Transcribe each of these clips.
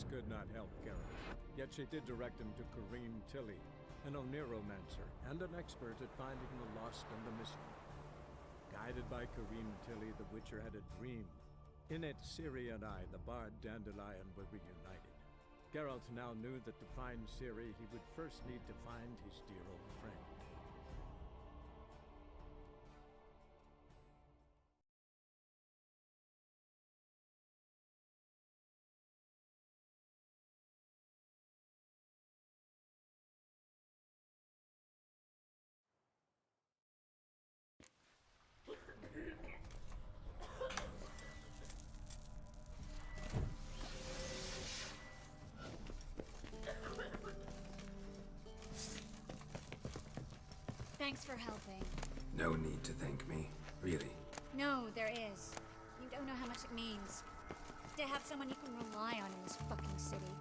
could not help Geralt, yet she did direct him to Ciri, an Oniromancer and an expert at finding the lost and the missing. Guided by Ciri, the Witcher had a dream. In it, Ciri and I, the bard Dandelion, were reunited. Geralt now knew that to find Ciri, he would first need to find his dear old friend. Thanks for helping. No need to thank me, really. No, there is. You don't know how much it means. To have someone you can rely on in this fucking city.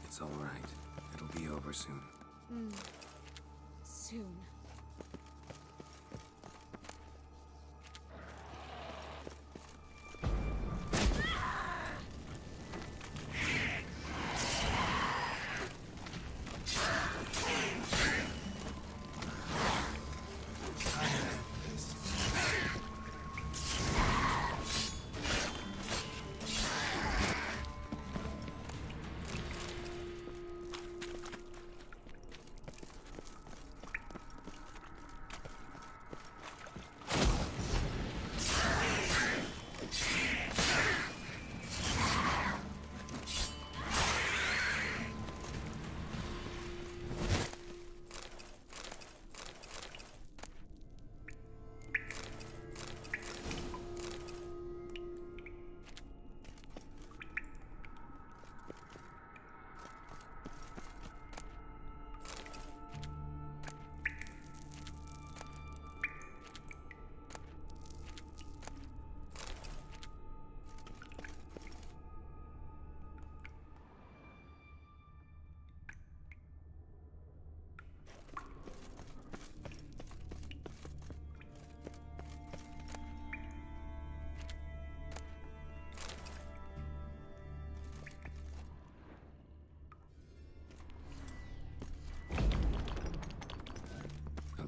It's all right. It'll be over soon. Soon.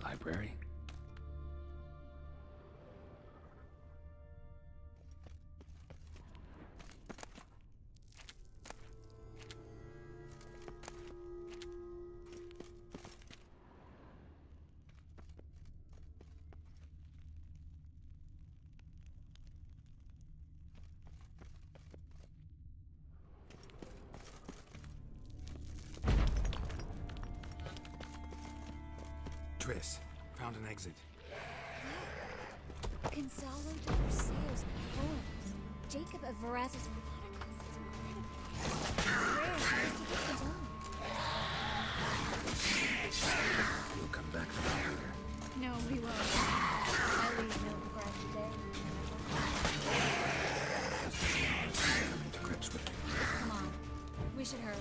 Library? Triss, found an exit. Consolidated sales poems. Jacob of Veraz's Protocols. It's incredible. Rare has to get his own. We'll come back for that later. No, we won't. I leave no regret today. Coming to grips with it. Come on. We should hurry.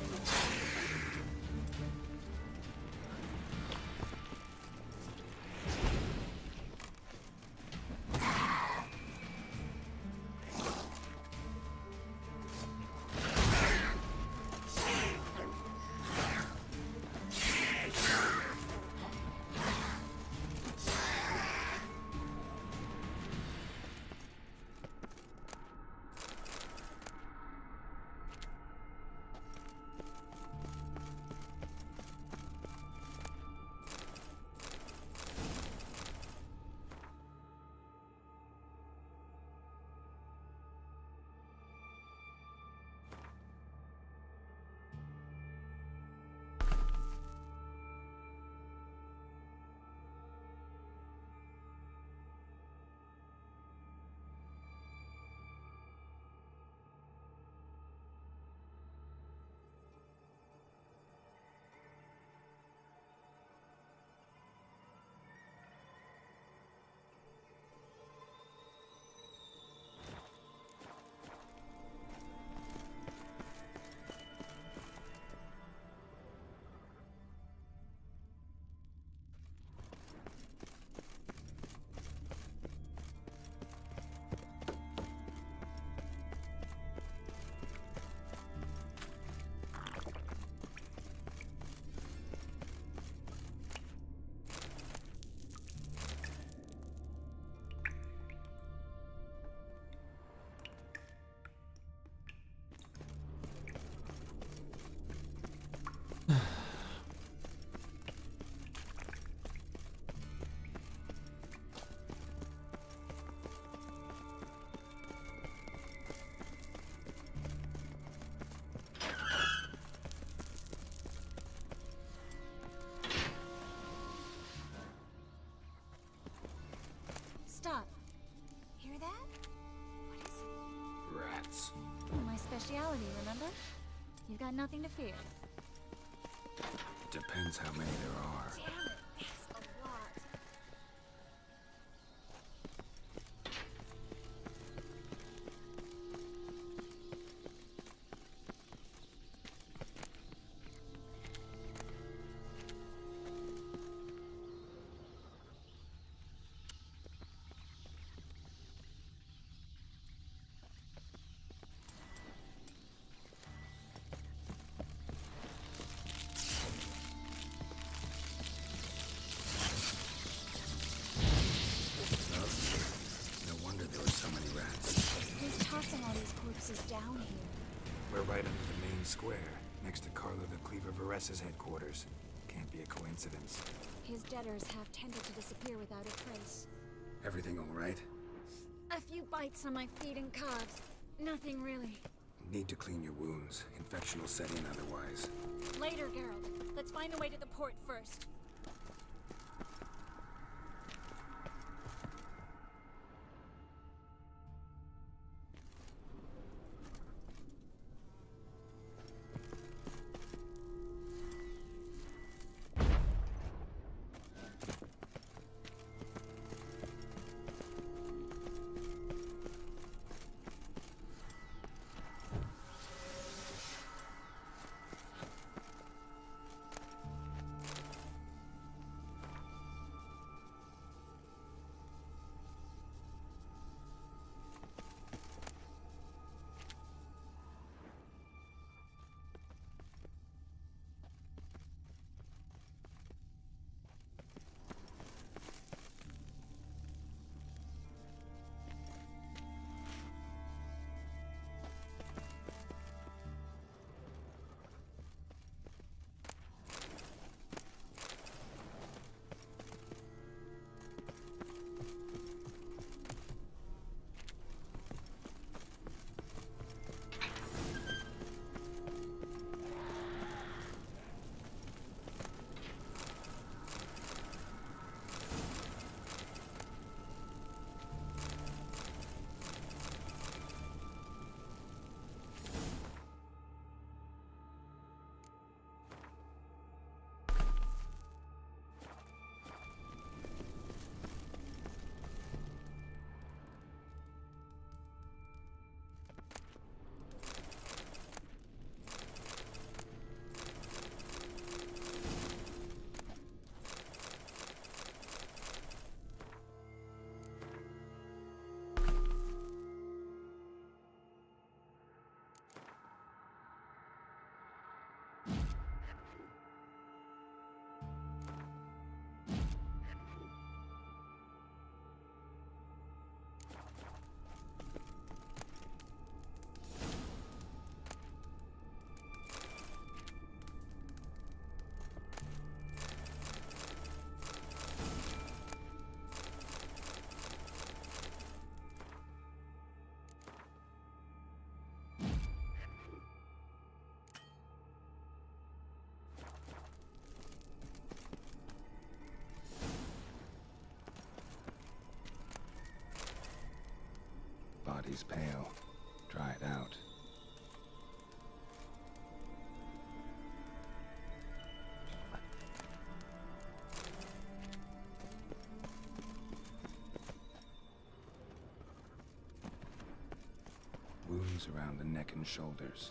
my specialty, remember? You've got nothing to fear. Depends how many there are. Damn it, that's a lot. No wonder there were so many rats. Who's tossing all these corpses down here? We're right under the main square, next to Carlo the Cleaver Vares's headquarters. Can't be a coincidence. His debtors have tended to disappear without a trace. Everything all right? A few bites on my feet and calves. Nothing really. Need to clean your wounds. Infection will set in otherwise. Later, Geralt. Let's find a way to the port first. Body's pale. Dried out. Wounds around the neck and shoulders.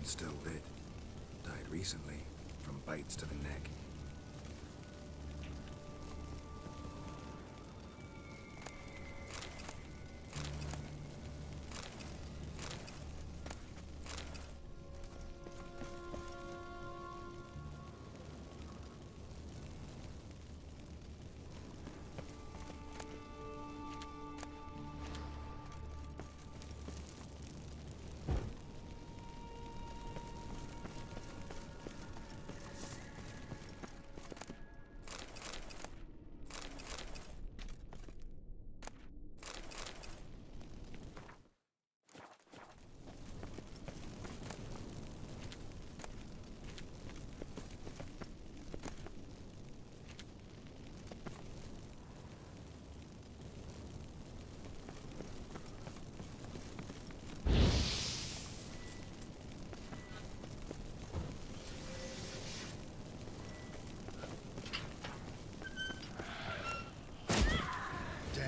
Still lit. Died recently, from bites to the neck.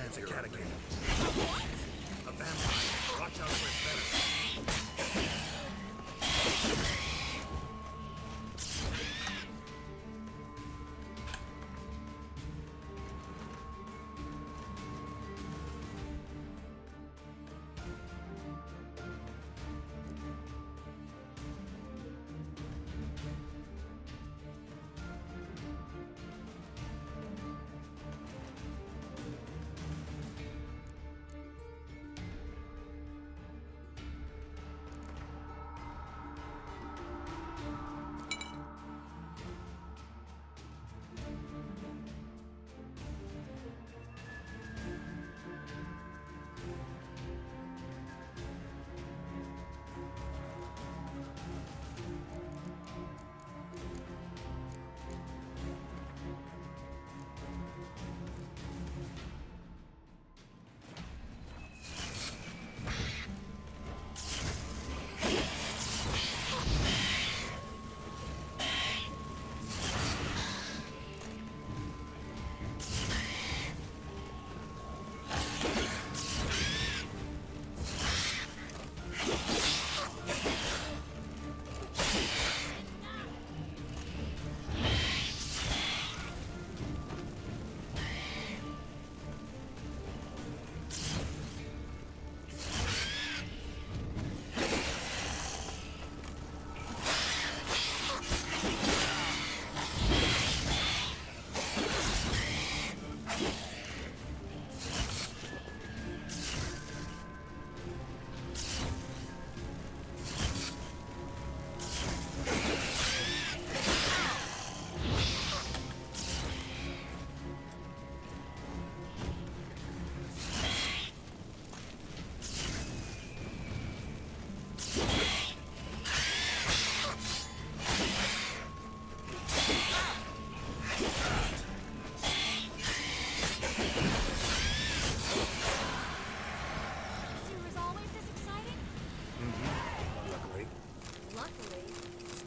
It's a catacomb. A vampire. Watch out for its venom.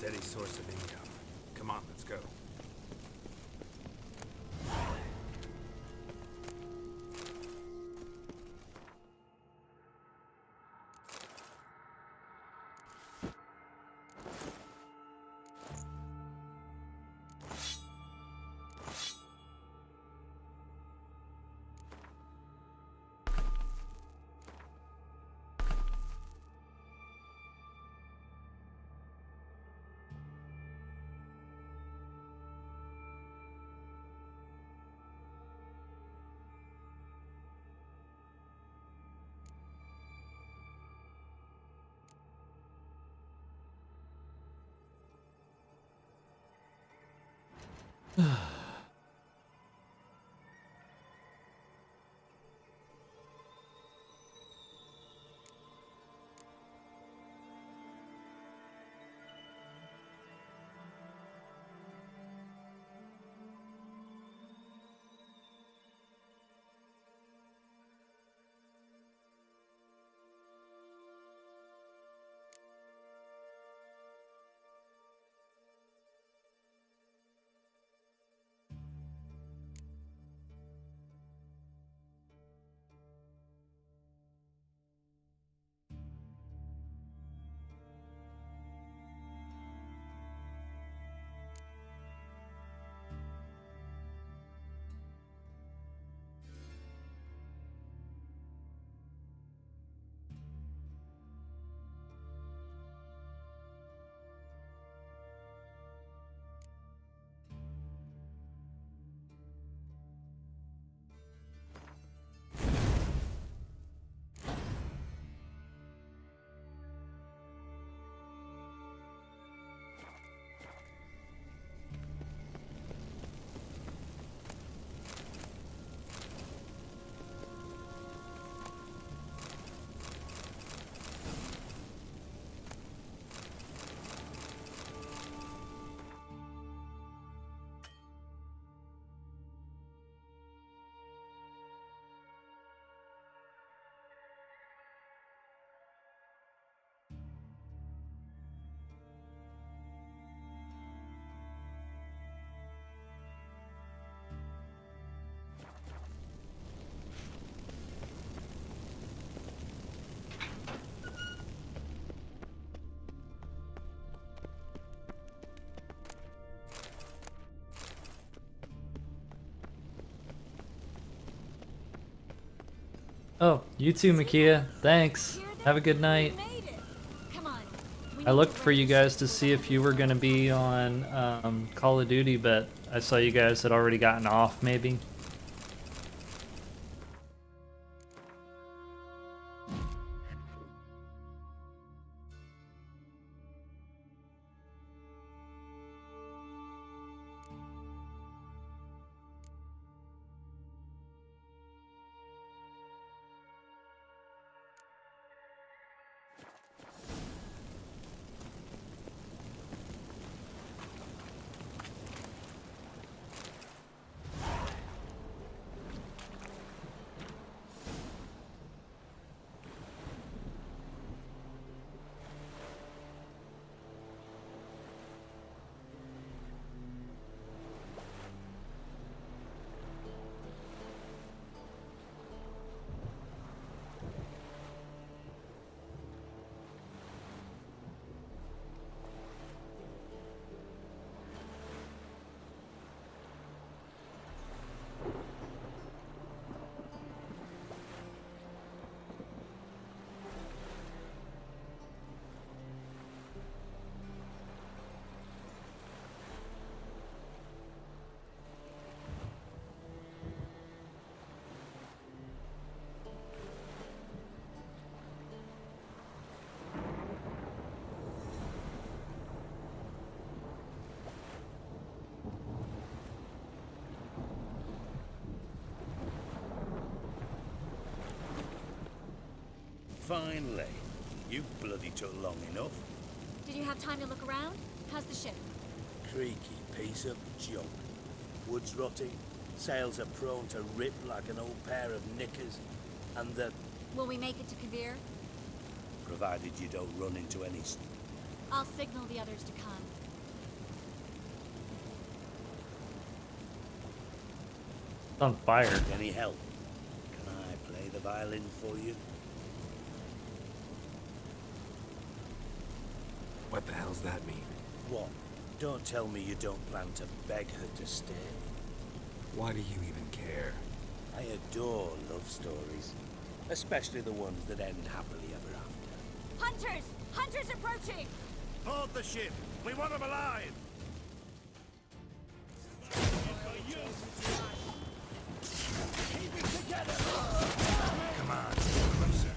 Steady source of income. Come on, let's go. Oh, you too, Makia. Thanks. Have a good night. We made it. Come on. We I need looked to for you register guys to see if you were gonna be on Call of Duty, but I saw you guys had already gotten off, maybe. Finally. You bloody took long enough. Did you have time to look around? How's the ship? Creaky piece of junk. Wood's rotting, sails are prone to rip like an old pair of knickers, and the... Will we make it to Kavir? provided you don't run into any... I'll signal the others to come. It's on fire. Any help? Can I play the violin for you? What the hell's that mean? What? Don't tell me you don't plan to beg her to stay. Why do you even care? I adore love stories, especially the ones that end happily ever after. Hunters! Hunters approaching! Board the ship! We want them alive! Come on, closer.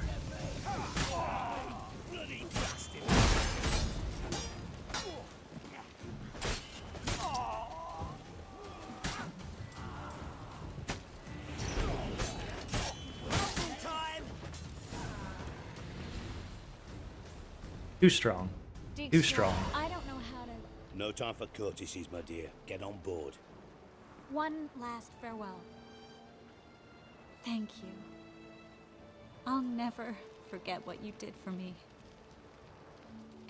Bloody bastard! Too strong. Dig Too strong. I don't know how to... No time for courtesies, my dear. Get on board. One last farewell. Thank you. I'll never forget what you did for me.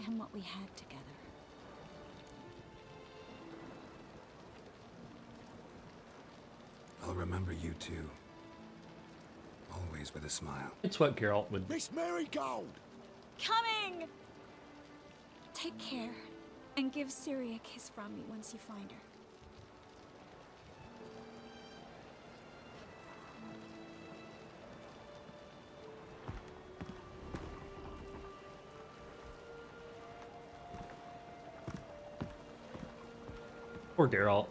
And what we had together. I'll remember you too. Always with a smile. It's what Geralt would. Miss Marigold! Coming! Take care, and give Ciri a kiss from me once you find her. Poor Geralt.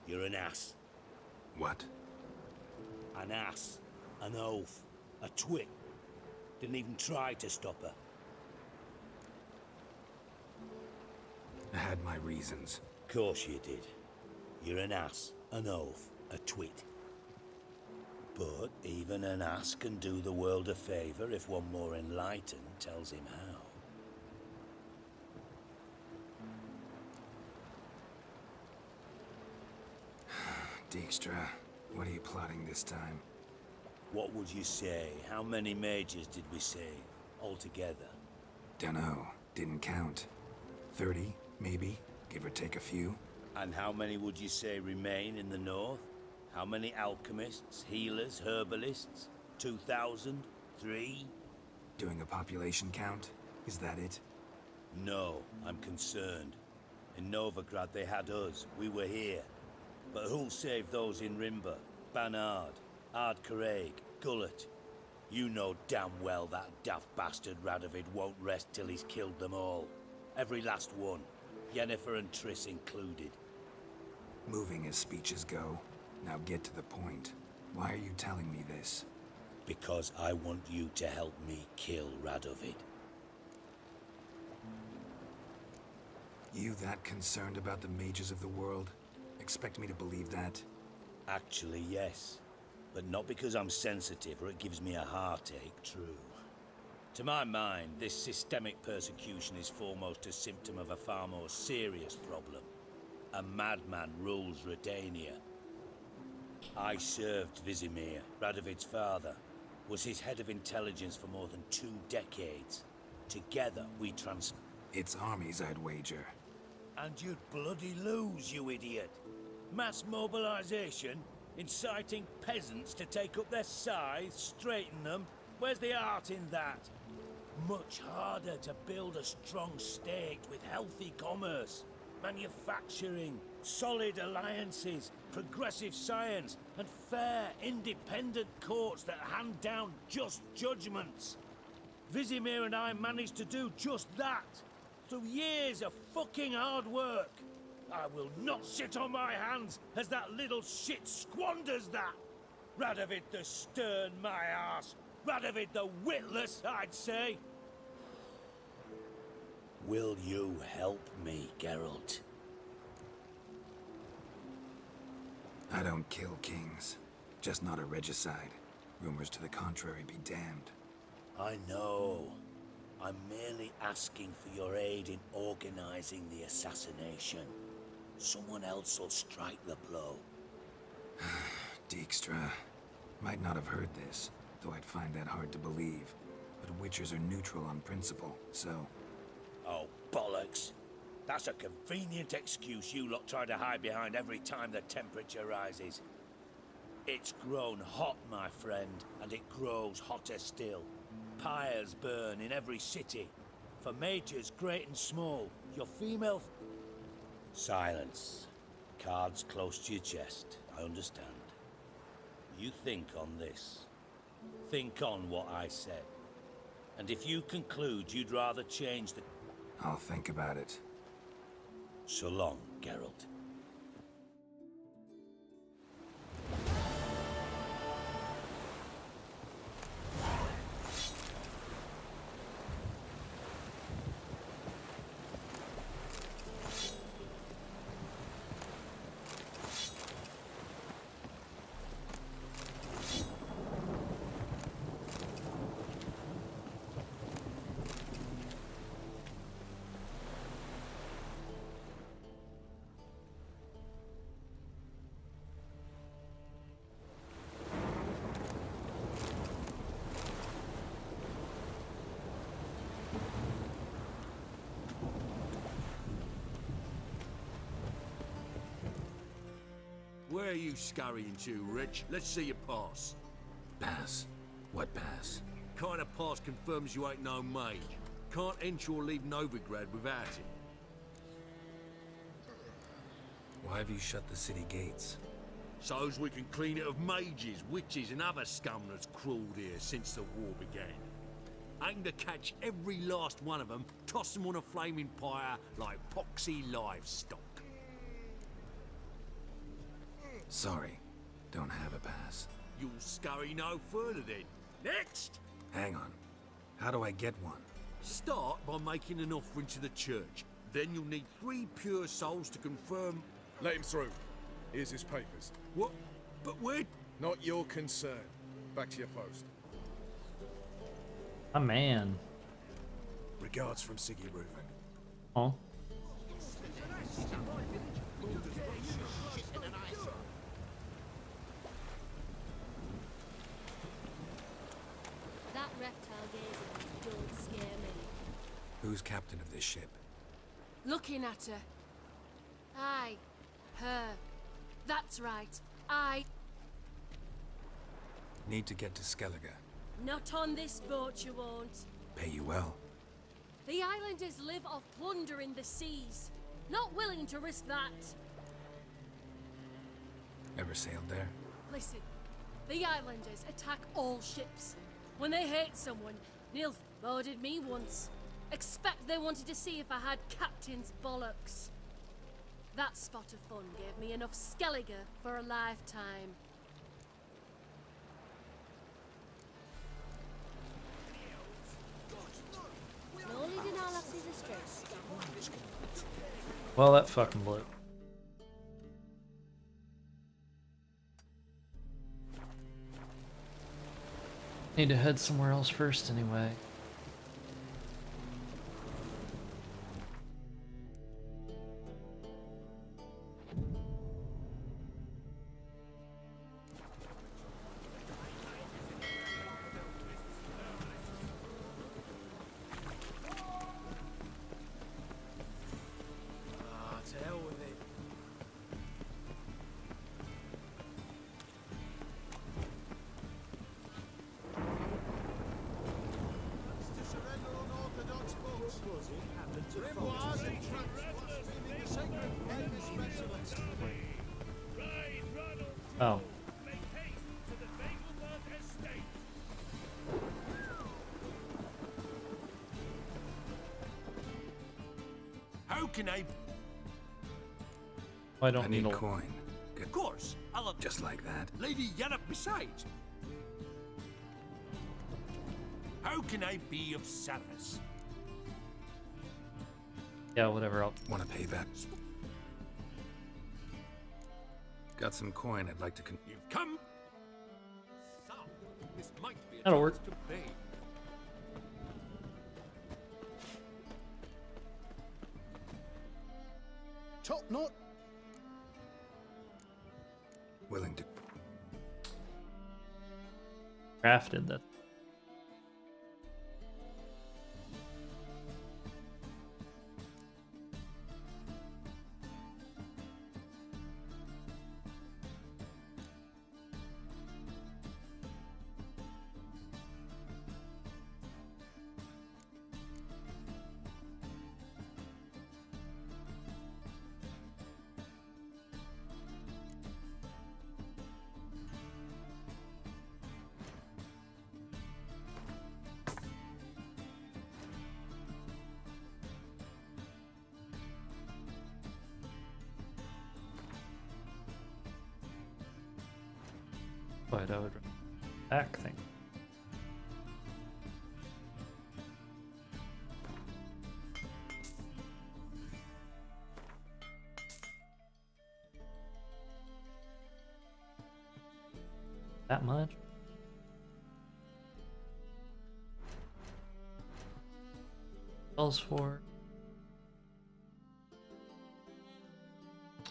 You're an ass. What? An ass. An oaf. A twit. Didn't even try to stop her. I had my reasons. Course you did. You're an ass, an oaf, a twit. But even an ass can do the world a favor if one more enlightened tells him how. Dijkstra, what are you plotting this time? What would you say? How many mages did we save altogether? Dunno. Didn't count. 30, maybe? Give or take a few? And how many would you say remain in the north? How many alchemists, healers, herbalists? 2,000? 3? Doing a population count? Is that it? No, I'm concerned. In Novigrad they had us. We were here. But who'll save those in Rimba? Banard, Ardcaraig, Gullet. You know damn well that daft bastard Radovid won't rest till he's killed them all. Every last one. Yennefer and Triss included. Moving as speeches go. Now get to the point. Why are you telling me this? Because I want you to help me kill Radovid. You that concerned about the mages of the world? Expect me to believe that? Actually, yes. But not because I'm sensitive or it gives me a heartache, true. To my mind, this systemic persecution is foremost a symptom of a far more serious problem. A madman rules Redania. I served Vizimir, Radovid's father, was his head of intelligence for more than 2 decades. Together, we It's armies, I'd wager. And you'd bloody lose, you idiot. Mass mobilization? Inciting peasants to take up their scythes, straighten them? Where's the art in that? Much harder to build a strong state with healthy commerce, manufacturing, solid alliances, progressive science, and fair, independent courts that hand down just judgments. Vizimir and I managed to do just that, through years of fucking hard work. I will not sit on my hands as that little shit squanders that. Radovid the stern, my ass. Radovid the witless, I'd say. Will you help me, Geralt? I don't kill kings. Just not a regicide. Rumors to the contrary be damned. I know. I'm merely asking for your aid in organizing the assassination. Someone else will strike the blow. Dijkstra. Might not have heard this, though I'd find that hard to believe. But Witchers are neutral on principle, so... Oh, bollocks. That's a convenient excuse you lot try to hide behind every time the temperature rises. It's grown hot, my friend, and it grows hotter still. Pyres burn in every city. For mages great and small, your female... Silence. Cards close to your chest, I understand. You think on this. Think on what I said. And if you conclude you'd rather change the... I'll think about it. So long, Geralt. Where are you scurrying to, Rich? Let's see your pass. Pass? What pass? Kind of pass confirms you ain't no mage. Can't enter or leave Novigrad without it. Why have you shut the city gates? So's we can clean it of mages, witches and other scum that's crawled here since the war began. Aim to catch every last one of them, toss them on a flaming pyre like poxy livestock. Sorry, don't have a pass. You'll scurry no further then. Next! Hang on. How do I get one? Start by making an offering to the church. Then you'll need 3 pure souls to confirm... Let him through. Here's his papers. What? But where... Not your concern. Back to your post. A man. Regards from Siggy Reuven. Oh. That reptile gazing don't scare me. Who's captain of this ship? Looking at her. Aye. Her. That's right. Need to get to Skellige. Not on this boat, you won't. Pay you well. The islanders live off plunder in the seas. Not willing to risk that. Ever sailed there? Listen, the islanders attack all ships. When they hate someone, Nilf boarded me once. Expect they wanted to see if I had captain's bollocks. That spot of fun gave me enough Skellige for a lifetime. No leading our lasses astray. Well, that fucking blew. Need to head somewhere else first anyway. To hell with it. Oh. How can I? I don't I need need a coin. Of course, I'll have Just like that. Lady Yannup besides. How can I be of service? Yeah, whatever. I'll Want to pay back? Got some coin I'd like to You've come. So, this might be a That'll chance work. to pay. Top knot. willing to. crafted that. But I would back thing. That much? Spells for.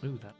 Ooh, that.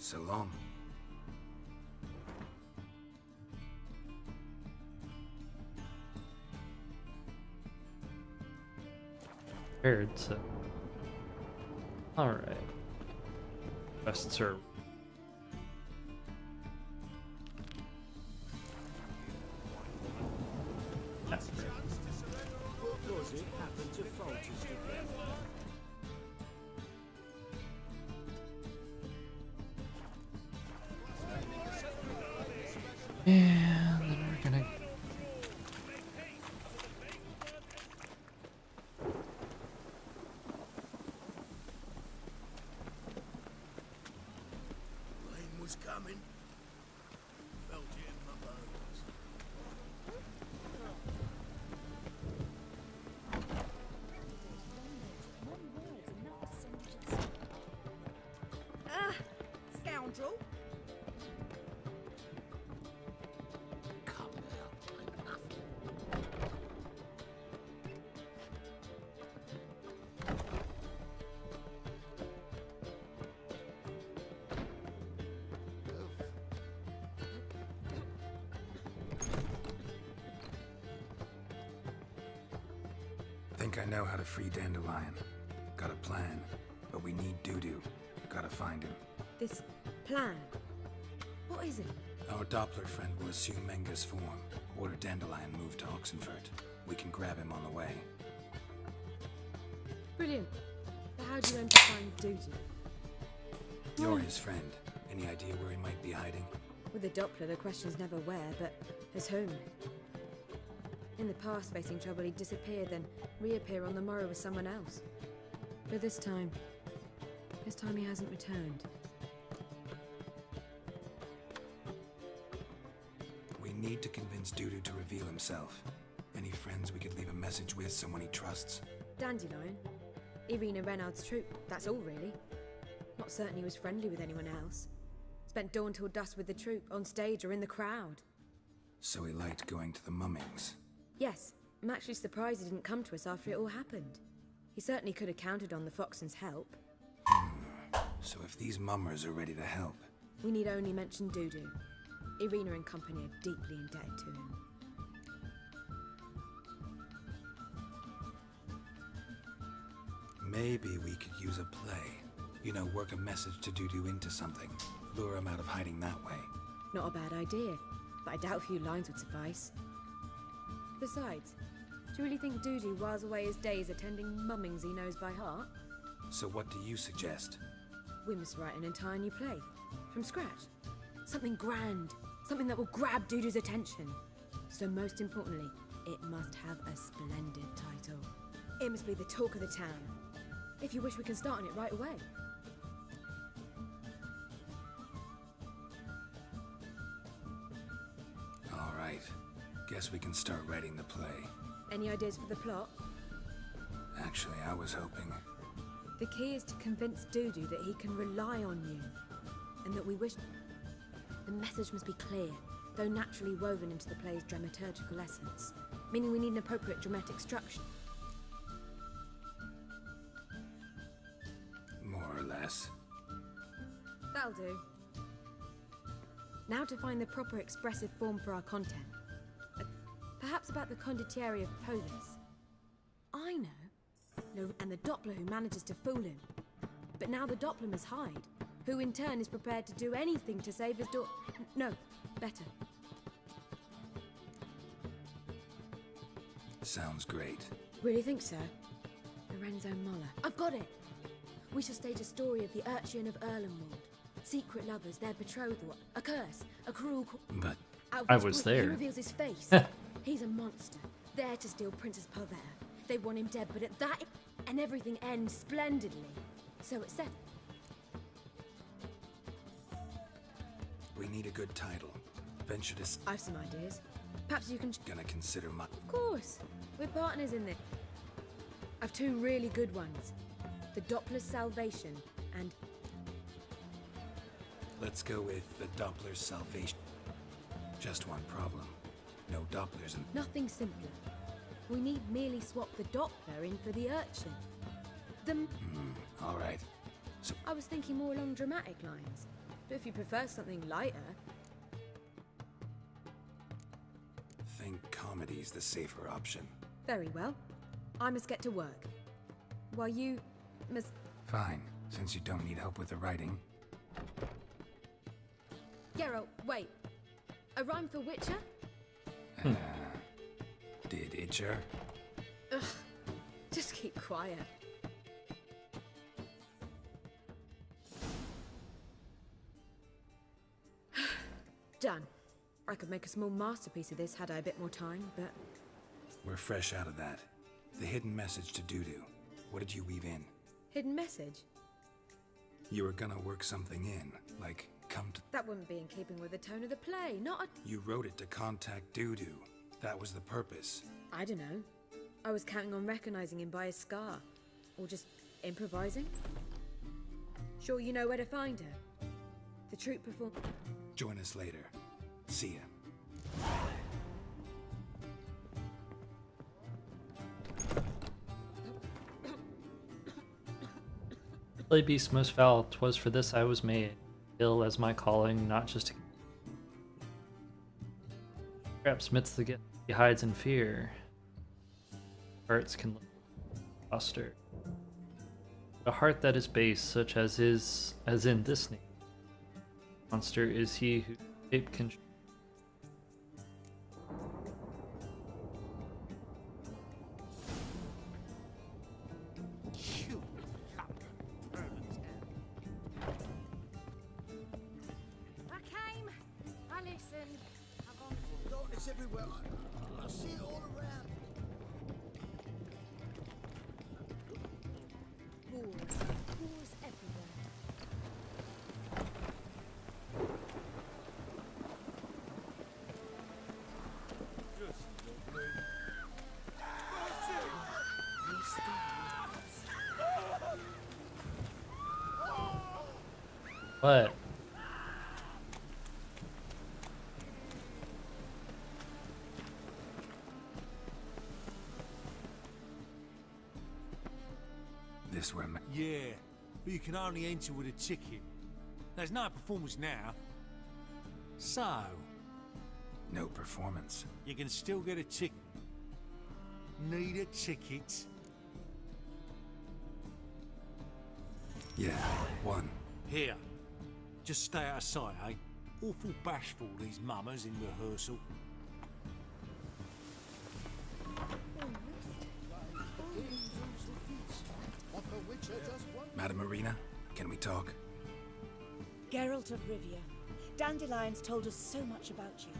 So long. Prepared, so. Alright. Best serve. That's great. What was it happened to Folters again? And then we're gonna. think I know how to free Dandelion. Got a plan, but we need Dudu. Gotta find him. This plan? What is it? Our Doppler friend will assume Menga's form. Order Dandelion moved to Oxenfurt. We can grab him on the way. Brilliant. But how do you aim to find Dudu? You're his friend. Any idea where he might be hiding? With the Doppler, the question's never where, but as whom. In the past, facing trouble, he'd disappear, then reappear on the morrow with someone else. But this time he hasn't returned. We need to convince Dudu to reveal himself. Any friends we could leave a message with, someone he trusts? Dandelion? Irina Renard's troop, that's all really. Not certain he was friendly with anyone else. Spent dawn till dusk with the troop, on stage or in the crowd. So he liked going to the mummings. Yes, I'm actually surprised he didn't come to us after it all happened. He certainly could have counted on the Foxen's help. So if these mummers are ready to help... We need only mention Dudu. Irina and company are deeply indebted to him. Maybe we could use a play. You know, work a message to Dudu into something. Lure him out of hiding that way. Not a bad idea, but I doubt a few lines would suffice. Besides, do you really think Dudu whiles away his days attending mummings he knows by heart? So what do you suggest? We must write an entire new play. From scratch. Something grand. Something that will grab Dudu's attention. So most importantly, it must have a splendid title. It must be the talk of the town. If you wish, we can start on it right away. All right. Guess we can start writing the play. Any ideas for the plot? Actually, I was hoping... The key is to convince Dudu that he can rely on you, and that we wish... The message must be clear, though naturally woven into the play's dramaturgical essence, meaning we need an appropriate dramatic structure. More or less. That'll do. Now to find the proper expressive form for our content. Perhaps about the condottieri of Polis. I know. And the Doppler who manages to fool him. But now the Doppler must hide, who in turn is prepared to do anything to save his daughter. No, better. Sounds great. Really think so? Lorenzo Moller. I've got it! We shall stage a story of the Urchin of Erlenwald. Secret lovers, their betrothal, a curse, a cruel... But... I was there. He reveals his face. He's a monster, there to steal Princess Pavere. They want him dead, but at that... And everything ends splendidly. So it's set. We need a good title. Venture to... I've some ideas. Perhaps you can... Gonna consider my... Of course. We're partners in this. I've two really good ones. The Doppler's Salvation and... Let's go with the Doppler's Salvation. Just one problem. No Dopplers and... Nothing simpler. We need merely swap the Doppler in for the Urchin. all right. So... I was thinking more along dramatic lines. But if you prefer something lighter... Think comedy's the safer option. Very well. I must get to work. While you must... Fine, since you don't need help with the writing. Geralt, wait. A rhyme for Witcher? Did Itcher? Ugh. Just keep quiet. Done. I could make a small masterpiece of this had I a bit more time, but... We're fresh out of that. The hidden message to Dudu. What did you weave in? Hidden message? You were gonna work something in, like come to... That wouldn't be in keeping with the tone of the play, not a... You wrote it to contact Dudu. That was the purpose. I don't know. I was counting on recognizing him by his scar. Or just improvising. Sure you know where to find her? The troupe perform... Join us later. See ya. Play beast most foul, 'twas for this I was made. Ill as my calling, not just to... Perhaps midst the gift he hides in fear. Hearts can look foster. A heart that is base, such as in this name. Monster is he who shape can. I came. I listened. I wanted. Darkness everywhere. I see it all around. Wars. Wars everywhere. What? This where Yeah, but you can only enter with a ticket. There's no performance now. So, no performance. you can still get a ticket. Need a ticket? Yeah, one. Here. Just stay out of sight, eh? Awful bashful, these mummers in rehearsal. Madam Marina, can we talk? Geralt of Rivia. Dandelion's told us so much about you.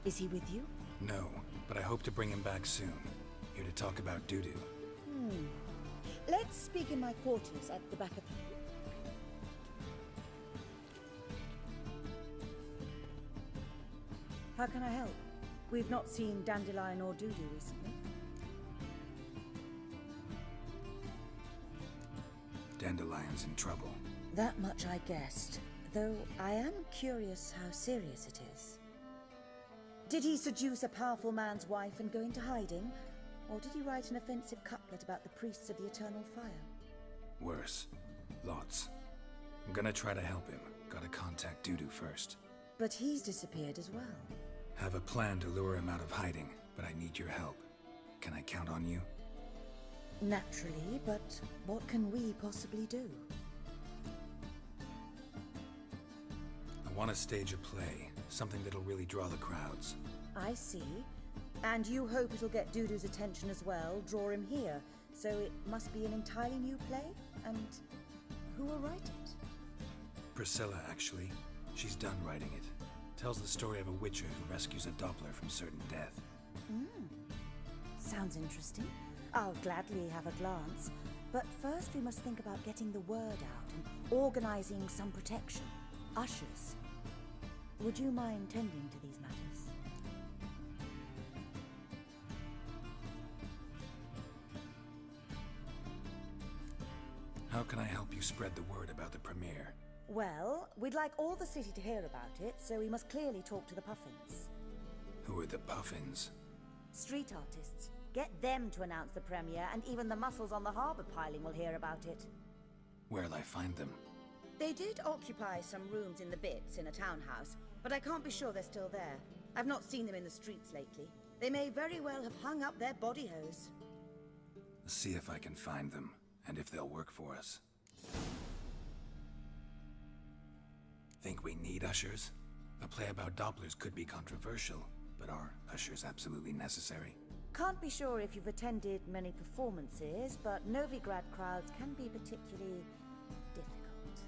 Is he with you? No, but I hope to bring him back soon. Here to talk about Dudu. Let's speak in my quarters at the back of... How can I help? We've not seen Dandelion or Dudu recently. Dandelion's in trouble. That much I guessed, though I am curious how serious it is. Did he seduce a powerful man's wife and go into hiding? Or did he write an offensive couplet about the priests of the eternal fire? Worse. Lots. I'm gonna try to help him. Gotta contact Dudu first. But he's disappeared as well. Have a plan to lure him out of hiding, but I need your help. Can I count on you? Naturally, but what can we possibly do? I want to stage a play. Something that'll really draw the crowds. I see. And you hope it'll get Dudu's attention as well, draw him here. So it must be an entirely new play? And who will write it? Priscilla, actually. She's done writing it. Tells the story of a witcher who rescues a Doppler from certain death. Sounds interesting. I'll gladly have a glance. But first we must think about getting the word out and organizing some protection. Ushers. Would you mind tending to these matters? How can I help you spread the word about the premiere? Well, we'd like all the city to hear about it, so we must clearly talk to the Puffins. Who are the Puffins? Street artists. Get them to announce the premiere, and even the muscles on the harbour piling will hear about it. Where'll I find them? They did occupy some rooms in the Bits in a townhouse, but I can't be sure they're still there. I've not seen them in the streets lately. They may very well have hung up their body hose. See if I can find them, and if they'll work for us. Think we need ushers? A play about Dopplers could be controversial, but are ushers absolutely necessary? Can't be sure if you've attended many performances, but Novigrad crowds can be particularly difficult.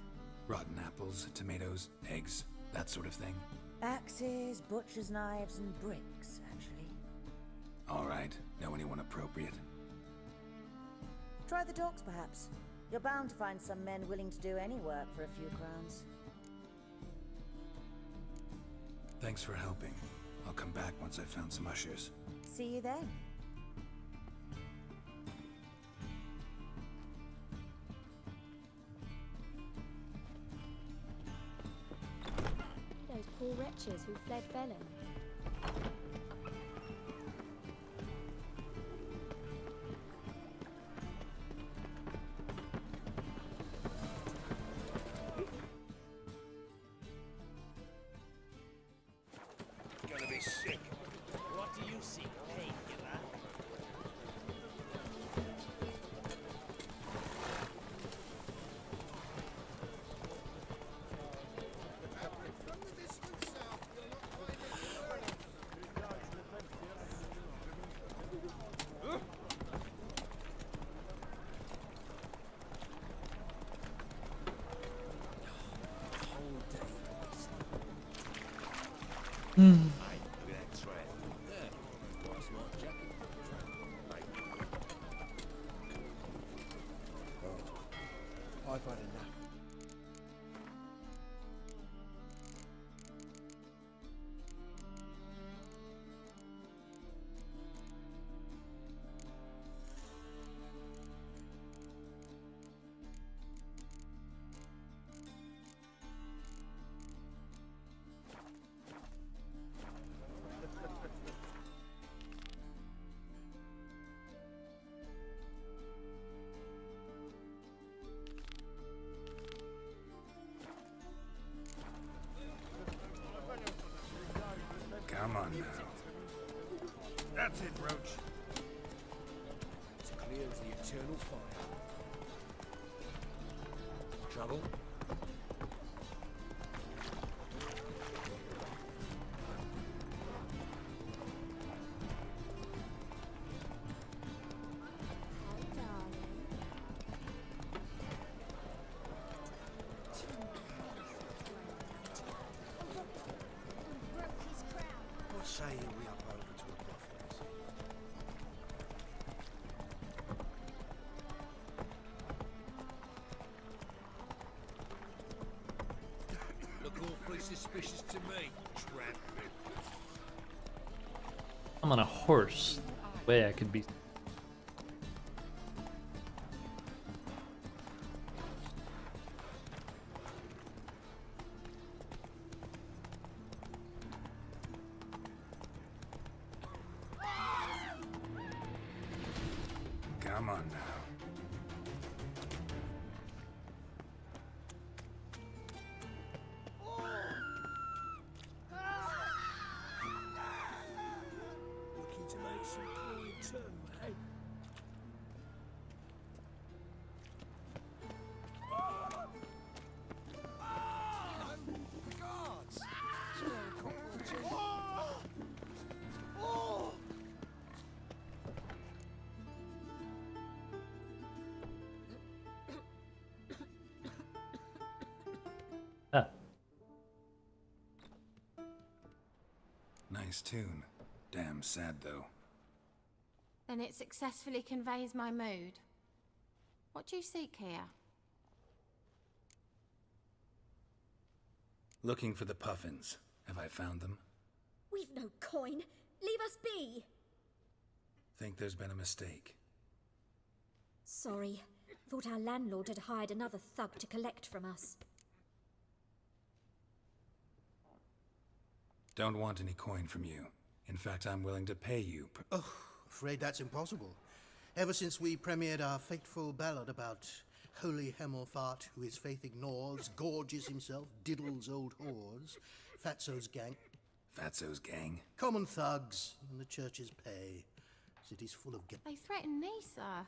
Rotten apples, tomatoes, eggs, that sort of thing? Axes, butcher's knives, and bricks, actually. All right. Know anyone appropriate? Try the docks, perhaps. You're bound to find some men willing to do any work for a few crowns. Thanks for helping. I'll come back once I've found some ushers. See you then. Those poor wretches who fled Velen. Gonna be sick. What do you see? Hey, you Hey, look at that trap. Yeah, nice white jacket. I've had enough. Come on now. That's it, Roach. As clear as the eternal fire. Trouble? What say we up over to a prophet? Look awfully suspicious to me, tramp. I'm on a horse. Way I could be. Come on now. Looking to make some coin too, eh? Guards! Ah, Nice tune. Damn sad though. Then it successfully conveys my mood. What do you seek here? Looking for the puffins. Have I found them? We've no coin. Leave us be. Think there's been a mistake. Sorry. Thought our landlord had hired another thug to collect from us. Don't want any coin from you. In fact, I'm willing to pay you. Oh, afraid that's impossible. Ever since we premiered our fateful ballad about holy Hemelfart, who his faith ignores, gorges himself, diddles old whores, Fatso's gang, Fatso's gang? common thugs, and the church's pay. City's full of They threatened me, sir.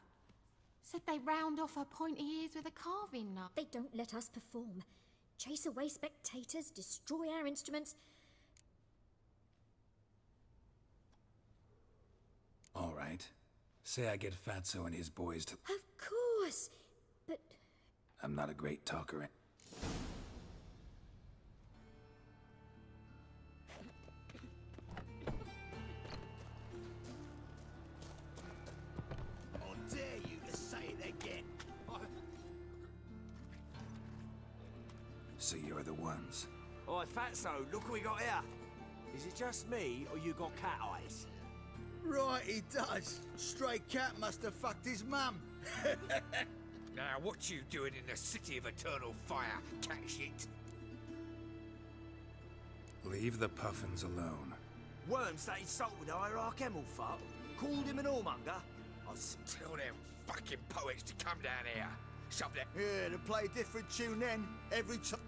Said they round off her pointy ears with a carving knife. They don't let us perform. Chase away spectators, destroy our instruments. All right. Say I get Fatso and his boys to... Of course, but... I'm not a great talker. How dare you to say it again? So you're the ones. Oi, Fatso, look what we got here. Is it just me, or you got cat eyes? Right, he does. Stray cat must have fucked his mum. Now, what you doing in the city of eternal fire, cat shit? Leave the puffins alone. Worms that insulted Hierarch Hemelfart, called him an whoremonger. Tell them fucking poets to come down here. Shove that. Yeah, to play a different tune then. Every time.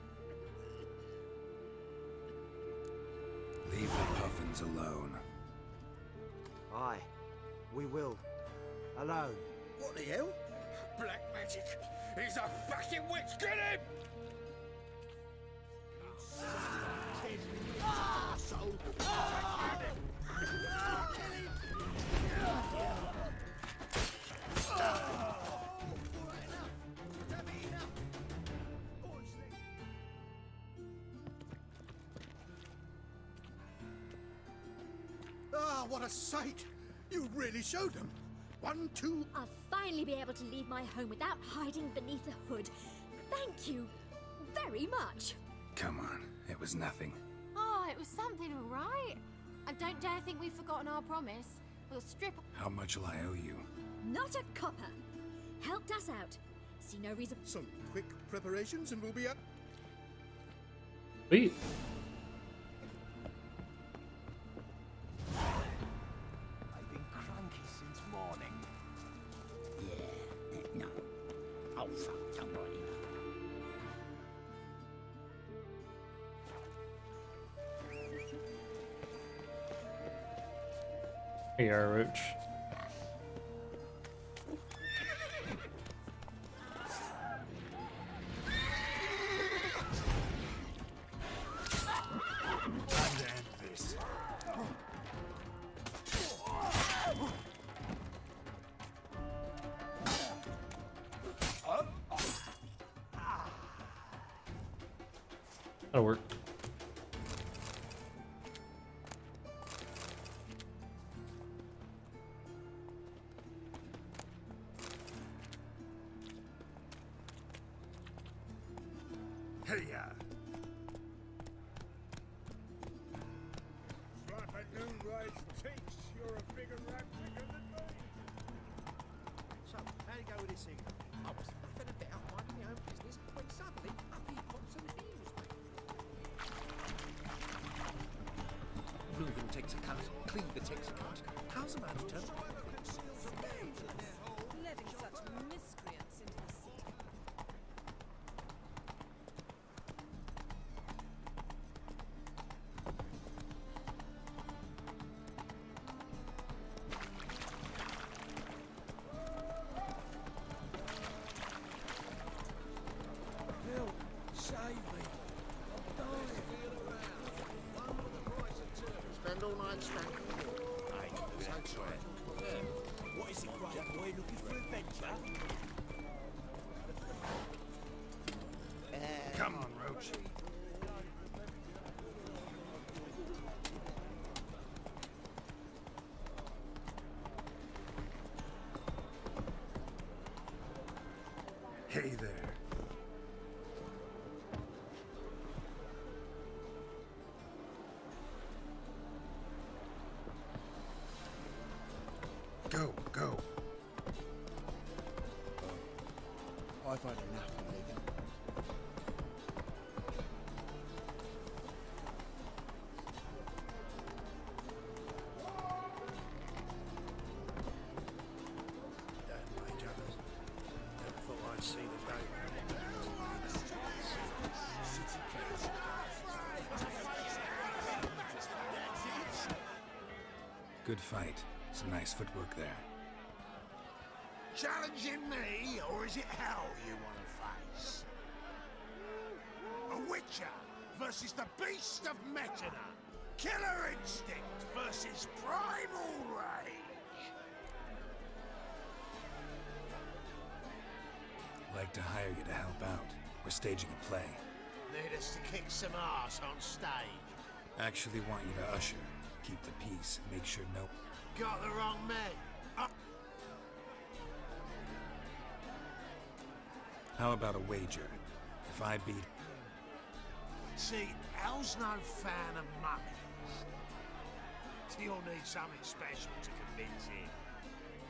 Leave the puffins alone. Aye, we will. Alone. What the hell? Black magic. He's a fucking witch. Get him! Ah, what a sight! You really showed them. 1, 2... I'll finally be able to leave my home without hiding beneath a hood. Thank you very much. Come on, it was nothing. Oh, it was something, all right. I don't dare think we've forgotten our promise. We'll strip... How much will I owe you? Not a copper. Helped us out. See no reason... Some quick preparations and we'll be up. Wait. I've been cranky since morning. Yeah, no. Oh, fuck, don't worry. Here you are, Roach. That'll work. Hey, Life at Noonrise thinks you're a bigger rat picker than me. So, how'd it go with this thing? I was fed a bit out minding my own business when suddenly up he pops and heals me. Reuben takes a cut, Cleaver takes a cut. How's a man turn? Letting such miscreants into the city. Bill, save me. I'm dying. Spend all night spanking. What is it, right boy, looking for adventure? Come on, Roach. Hey there. Go, go. I've had enough of living. Damn mage others. Never thought I'd see the day. Good fight. Some nice footwork there. Challenging me, or is it hell you want to face? A Witcher versus the Beast of Metana. Killer instinct versus primal rage. Like to hire you to help out. We're staging a play. Need us to kick some ass on stage. Actually want you to usher. Keep the peace. Make sure no... Got the wrong man. How about a wager? If I beat... See, El's no fan of mummies. You'll need something special to convince him.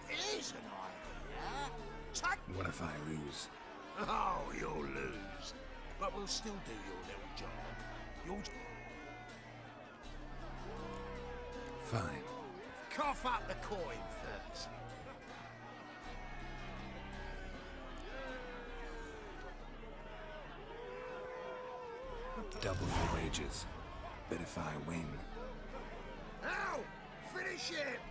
Here's an idea. Take... What if I lose? Oh, you'll lose. But we'll still do your little job. You'll... Fine. Cough up the coin first. Double your wages. But if I win... Ow! Finish him!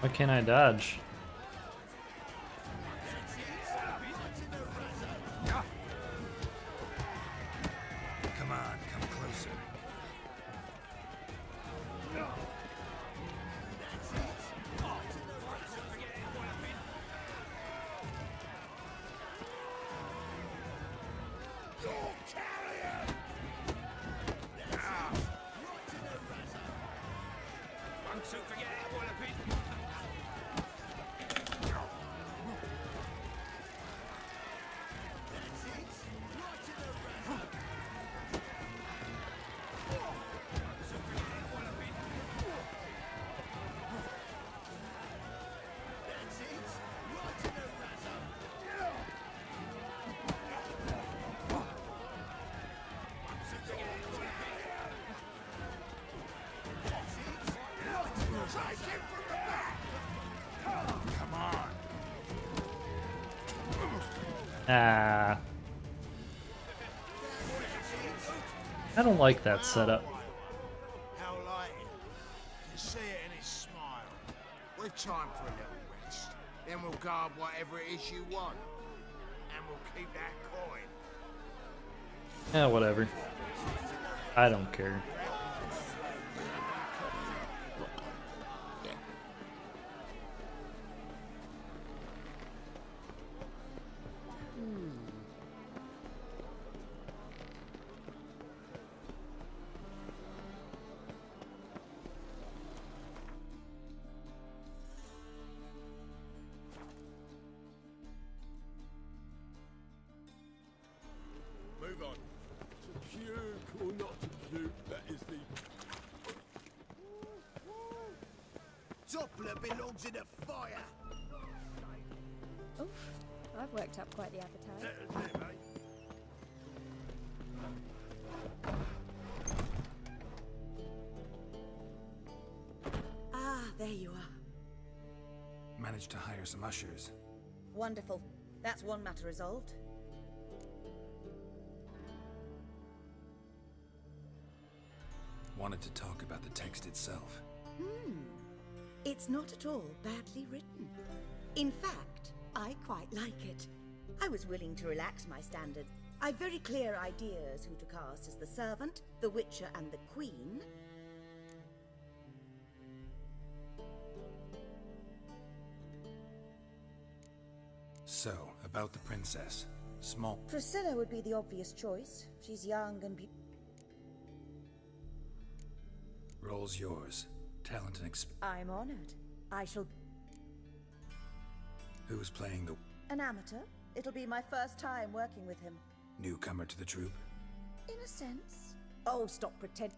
Why can't I dodge? Come on, come closer. So forget it, what a bit. Come on. Ah. I don't like that setup. How like it? You see it in his smile. We've time for a little rest. Then we'll guard whatever it is you want. And we'll keep that coin. Yeah, whatever. I don't care. Move on. To puke or not to puke, that is the... Doppler belongs in a fire. Oof, I've worked up quite the appetite. Ah, there you are. Managed to hire some ushers. Wonderful. That's one matter resolved. Wanted to talk about the text itself. It's not at all badly written. In fact, I quite like it. I was willing to relax my standards. I've very clear ideas who to cast as the servant, the witcher, and the queen. So, about the princess. Small. Priscilla would be the obvious choice. She's young and Role's yours. Talent and I'm honored. I shall... Who's playing the An amateur. It'll be my first time working with him. newcomer to the troupe? In a sense. Oh, stop pretend.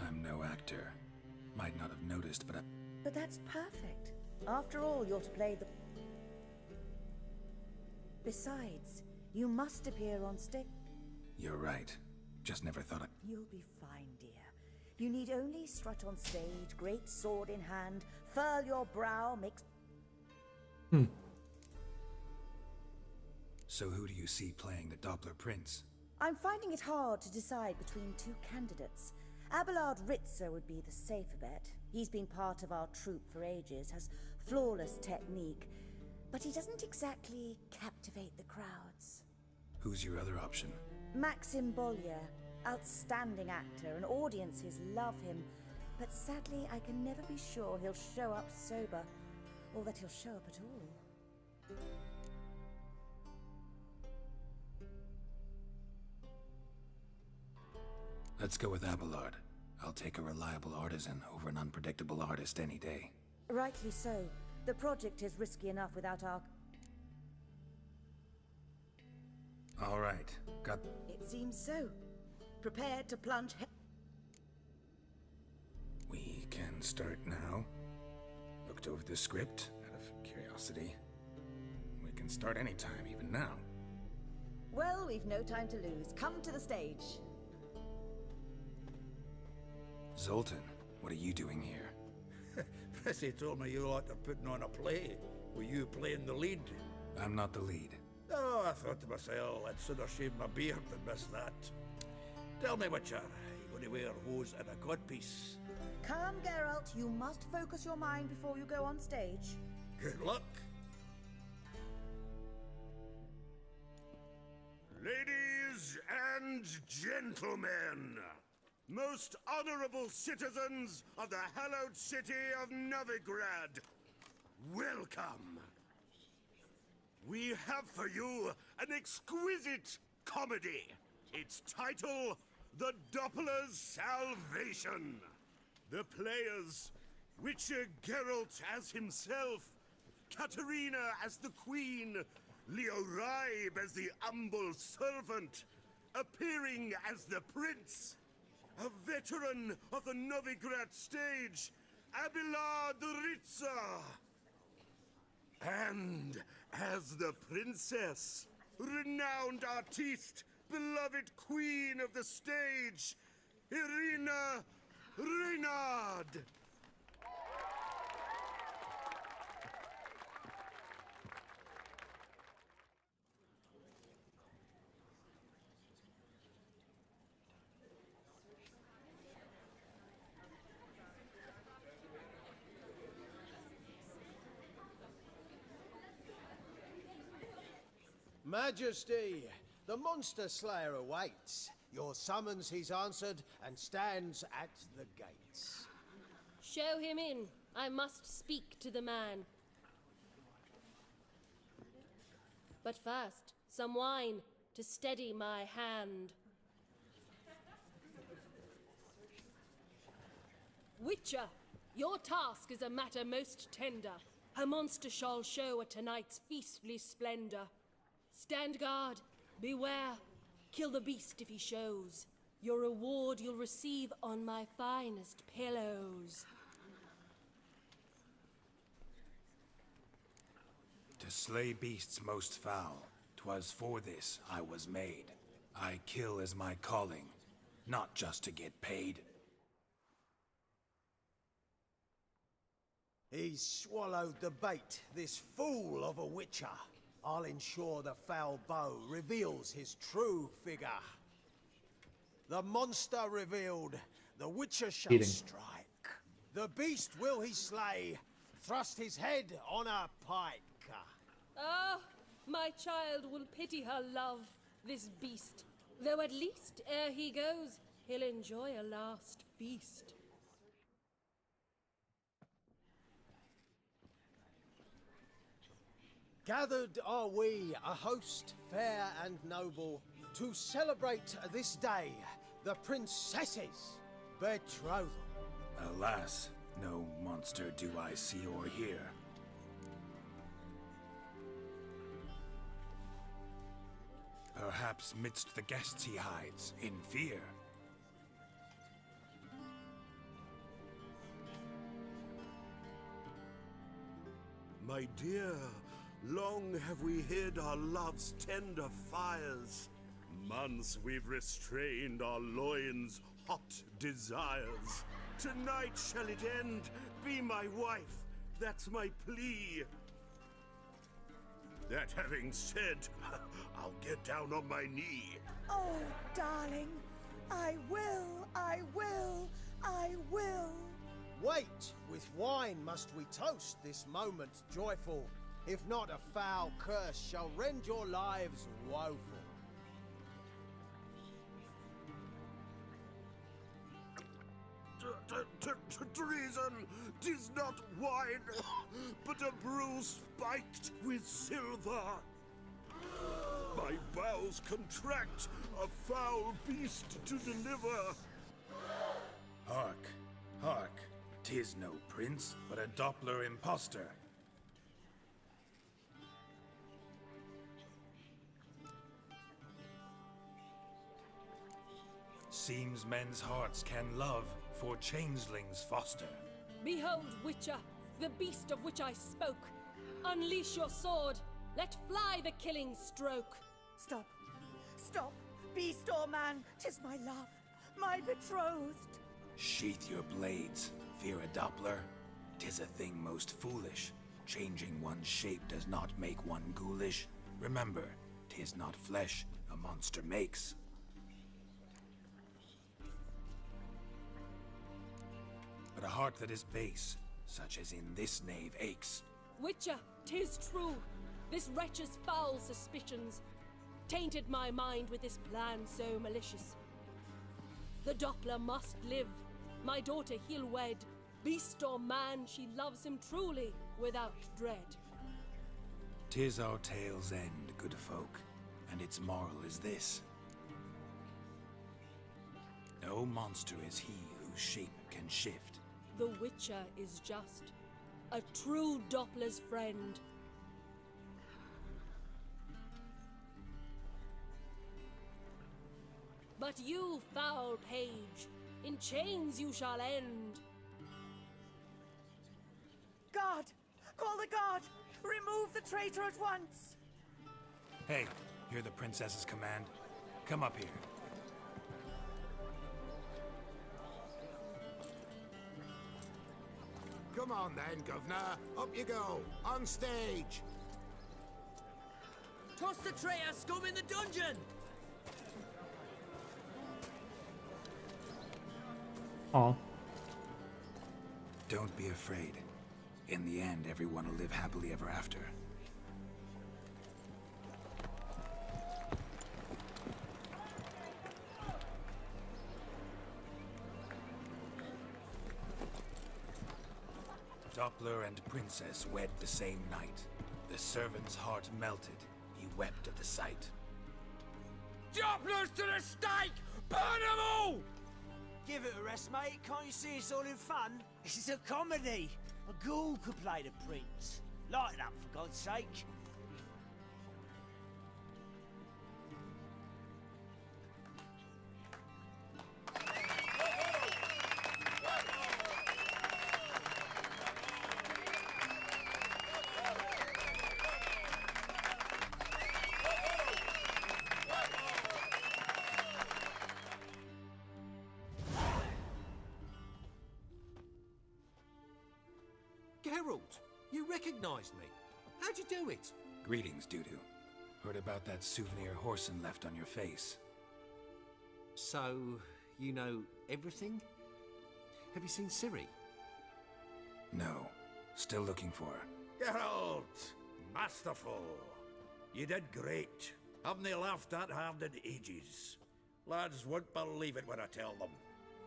I'm no actor. Might not have noticed, but But that's perfect. After all, you're to play the... Besides, you must appear on stage. you're right. Just never thought I... You'll be fine, dear. You need only strut on stage, great sword in hand, furl your brow, make... So who do you see playing the Doppler Prince? I'm finding it hard to decide between two candidates. Abelard Ritzer would be the safer bet. He's been part of our troupe for ages, has flawless technique, but he doesn't exactly captivate the crowds. Who's your other option? Maxim Bollier, outstanding actor, and audiences love him, but sadly I can never be sure he'll show up sober, or that he'll show up at all. Let's go with Abelard. I'll take a reliable artisan over an unpredictable artist any day. Rightly so. The project is risky enough without our... All right. Got... It seems so. Prepared to plunge We can start now. Looked over the script out of curiosity. We can start anytime, even now. Well, we've no time to lose. Come to the stage. Zoltan, what are you doing here? Prissy told me you like to putting on a play. Were you playing the lead? I'm not the lead. Oh, I thought to myself, I'd sooner shave my beard than miss that. Tell me, Witcher, you going to wear hose and a godpiece? Come, Geralt. You must focus your mind before you go on stage. Good luck. Ladies and gentlemen, most honorable citizens of the hallowed city of Novigrad, welcome. We have for you an exquisite comedy. Its title, the Doppler's salvation. The players, Witcher Geralt as himself, Katerina as the queen, Leo Raib as the humble servant, appearing as the prince, a veteran of the Novigrad stage, Abelard Ritza, and as the princess, renowned artiste, beloved queen of the stage, Irina Reynard. Majesty, the monster slayer awaits. Your summons he's answered and stands at the gates. Show him in. I must speak to the man. But first, some wine to steady my hand. Witcher, your task is a matter most tender. A monster shall show at tonight's feastly splendor. Stand guard, beware, kill the beast if he shows. Your reward you'll receive on my finest pillows. To slay beasts most foul, 'twas for this I was made. I kill as my calling, not just to get paid. He's swallowed the bait, this fool of a witcher. I'll ensure the foul bow reveals his true figure. The monster revealed, the witcher shall strike. The beast will he slay, thrust his head on a pike. Ah, my child will pity her love, this beast. Though at least, ere he goes, he'll enjoy a last feast. Gathered are we, a host fair and noble, to celebrate this day, the princess's betrothal. Alas, no monster do I see or hear. Perhaps midst the guests he hides, in fear. My dear, long have we hid our love's tender fires. Months we've restrained our loins' hot desires. Tonight shall it end, be my wife, that's my plea. That having said, I'll get down on my knee. Oh, darling, I will, I will, I will. Wait, with wine must we toast this moment joyful. If not, a foul curse shall rend your lives woeful. Treason! 'Tis not wine, but a brew spiked with silver. My bowels contract, a foul beast to deliver. Hark, hark, 'tis no prince, but a Doppler impostor. Seems men's hearts can love, for changelings foster. Behold, Witcher, the beast of which I spoke. Unleash your sword. Let fly the killing stroke. Stop. Stop. Beast or man, 'tis my love, my betrothed. Sheath your blades, fear a Doppler. 'Tis a thing most foolish. Changing one's shape does not make one ghoulish. Remember, 'tis not flesh a monster makes. But a heart that is base, such as in this knave aches. Witcher, 'tis true. This wretch's foul suspicions tainted my mind with this plan so malicious. The Doppler must live. My daughter he'll wed. Beast or man, she loves him truly, without dread. 'Tis our tale's end, good folk, and its moral is this. No monster is he whose shape can shift. The Witcher is just a true Doppler's friend. But you, foul page, in chains you shall end. Guard! Call the guard! Remove the traitor at once! Hey, hear the princess's command? Come up here. Come on then, Governor. Up you go. On stage. Toss the traitor scum in the dungeon! Aw. Don't be afraid. In the end, everyone will live happily ever after. Doppler and Princess wed the same night. The servant's heart melted. He wept at the sight. Dopplers to the stake! Burn them all! Give it a rest, mate. Can't you see it's all in fun? This is a comedy. A ghoul could play the prince. Lighten up, for God's sake. Geralt, you recognized me. How'd you do it? Greetings, Dudu. Heard about that souvenir Whoreson left on your face. So, you know everything? Have you seen Ciri? No. Still looking for her. Geralt! Masterful! You did great. Haven't they laughed that hard in ages? Lads won't believe it when I tell them.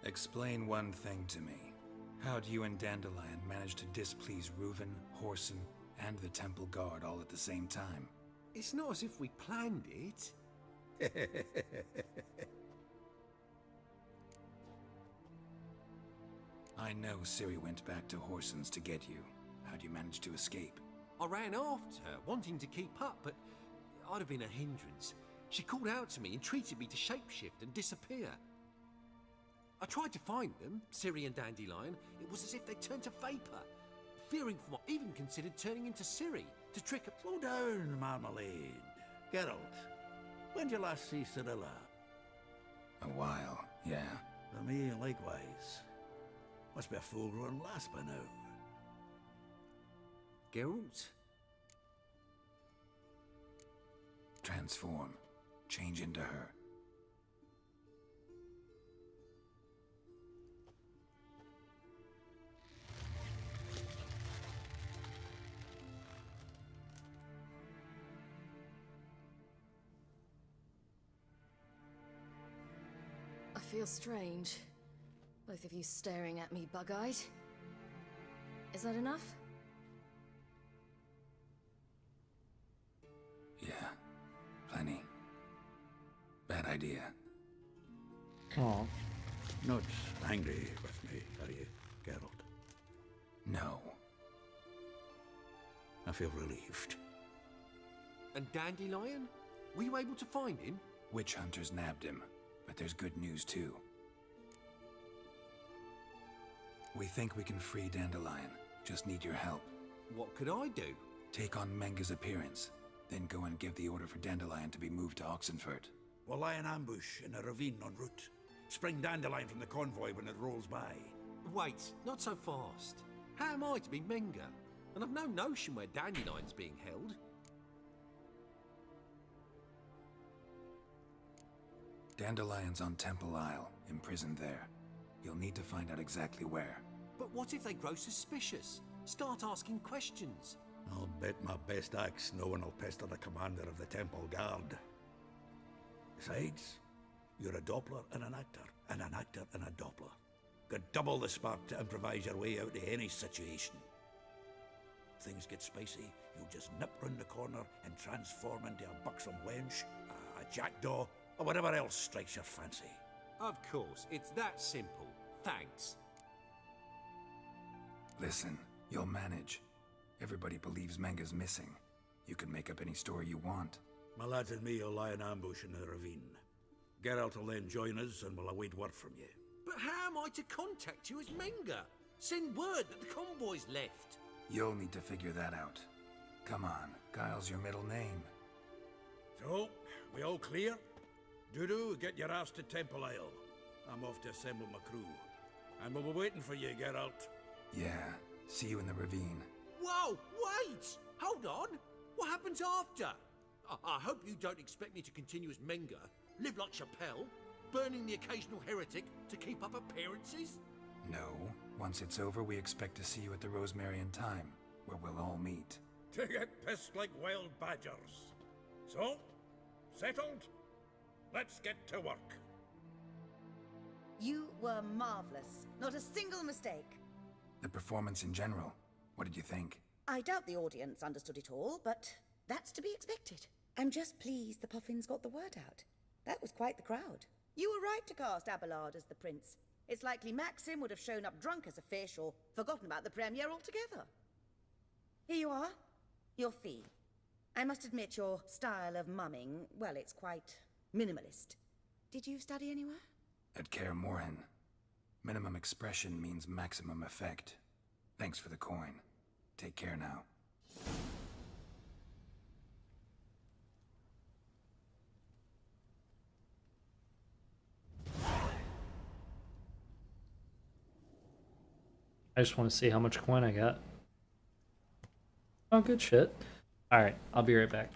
Explain one thing to me. How do you and Dandelion manage to displease Reuven, Whoreson, and the Temple Guard all at the same time? It's not as if we planned it. I know Ciri went back to Whoreson's to get you. How'd you manage to escape? I ran after her, wanting to keep up, but I'd have been a hindrance. She called out to me and treated me to shapeshift and disappear. I tried to find them, Ciri and Dandelion. It was as if they turned to vapor. Fearing for what, even considered turning into Ciri to trick her. Slow down, Marmalade. Geralt, when did you last see Cirilla? A while, yeah. For me, likewise. Must be a full-grown lass by now. Geralt? Transform. Change into her. I feel strange. Both of you staring at me bug-eyed. Is that enough? Yeah. Plenty. Bad idea. Aw. Not angry with me, are you, Geralt? No. I feel relieved. And Dandelion? Were you able to find him? Witch hunters nabbed him, but there's good news too. We think we can free Dandelion. Just need your help. What could I do? Take on Menga's appearance, then go and give the order for Dandelion to be moved to Oxenfurt. We'll lie in ambush in a ravine en route. Spring Dandelion from the convoy when it rolls by. Wait, not so fast. How am I to be Menga? And I've no notion where Dandelion's being held. Dandelion's on Temple Isle, imprisoned there. You'll need to find out exactly where. But what if they grow suspicious? Start asking questions? I'll bet my best axe no one will pester the commander of the Temple Guard. Besides, you're a Doppler and an actor and a Doppler. Got double the spark to improvise your way out of any situation. If things get spicy, you'll just nip round the corner and transform into a buxom wench, a jackdaw, or whatever else strikes your fancy. Of course, it's that simple. Thanks. Listen, you'll manage. Everybody believes Menga's missing. You can make up any story you want. My lads and me will lie in ambush in the ravine. Geralt will then join us and we'll await word from you. But how am I to contact you as Menga? Send word that the convoy's left. You'll need to figure that out. Come on, Guile's your middle name. So, we all clear? Dudu, get your ass to Temple Isle. I'm off to assemble my crew. And we'll be waiting for you, Geralt. Yeah, see you in the ravine. Whoa, wait! Hold on! What happens after? I hope you don't expect me to continue as Menga, live like Chappelle, burning the occasional heretic to keep up appearances? No. Once it's over, we expect to see you at the Rosemary in time, where we'll all meet. To get pissed like wild badgers. So, settled? Let's get to work. You were marvelous. Not a single mistake. The performance in general, what did you think? I doubt the audience understood it all, but that's to be expected. I'm just pleased the Puffins got the word out. That was quite the crowd. You were right to cast Abelard as the prince. It's likely Maxim would have shown up drunk as a fish or forgotten about the premiere altogether. Here you are. Your fee. I must admit your style of mumming, well, it's quite minimalist. Did you study anywhere? At Kaer Morhen. Minimum expression means maximum effect. Thanks for the coin. Take care now. I just want to see how much coin I got. Oh, good shit. Alright, I'll be right back.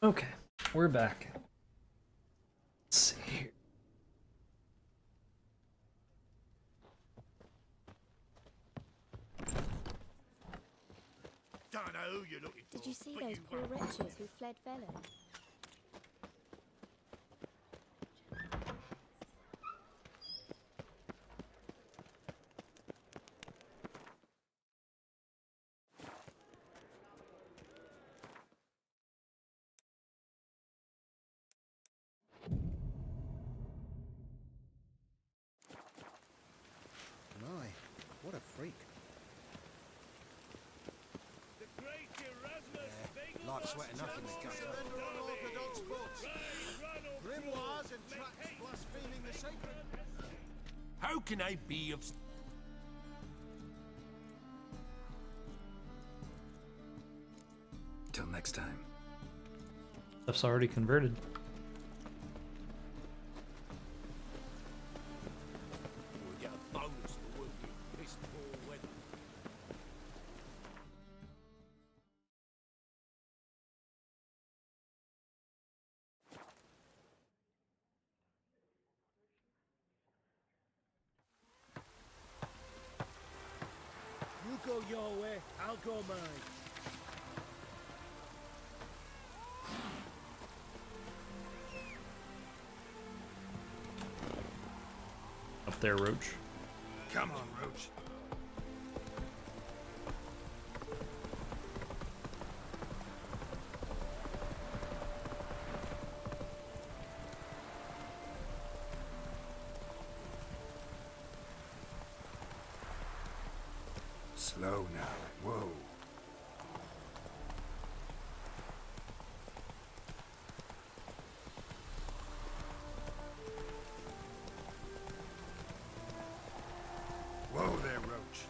Okay, we're back. Let's see here. Don't know who you're looking for. Did you see but those poor won't wretches find who him. fled Velen? My, what a freak. Life sweating nothing to cut up. Unorthodox books. Grimoires and tracts blaspheming the sacred. How can I be of... Till next time. Stuff's already converted. We get a bonus for working piss poor weather. You go your way, I'll go mine. Up there, Roach. Come on, Roach. Slow now. Whoa. Whoa there, Roach.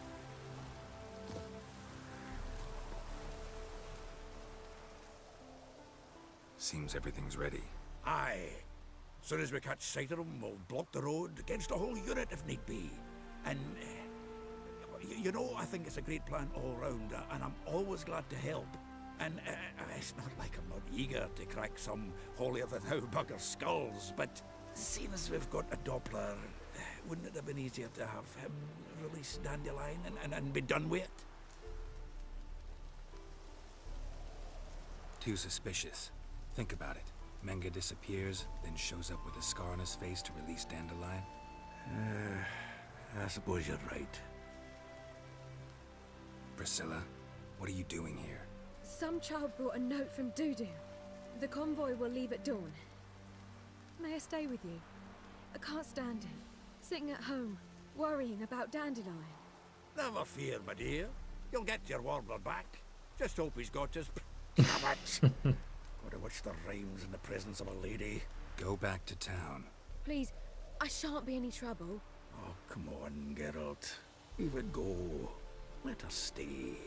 Seems everything's ready. Aye. Soon as we catch sight of them, we'll block the road against a whole unit if need be. And, you know, I think it's a great plan all round, and I'm always glad to help. And it's not like I'm not eager to crack some holier-than-thou bugger skulls, but seeing as we've got a Doppler, wouldn't it have been easier to have him release Dandelion and be done with it? Too suspicious. Think about it. Menga disappears, then shows up with a scar on his face to release Dandelion. I suppose you're right. Priscilla, what are you doing here? Some child brought a note from Dudu. The convoy will leave at dawn. May I stay with you? I can't stand it. Sitting at home, worrying about Dandelion. Never fear, my dear. You'll get your warbler back. Just hope he's got his... Cabot! Gotta watch the rhymes in the presence of a lady. Go back to town. Please, I shan't be any trouble. Oh, come on, Geralt. Leave it go. Let her stay.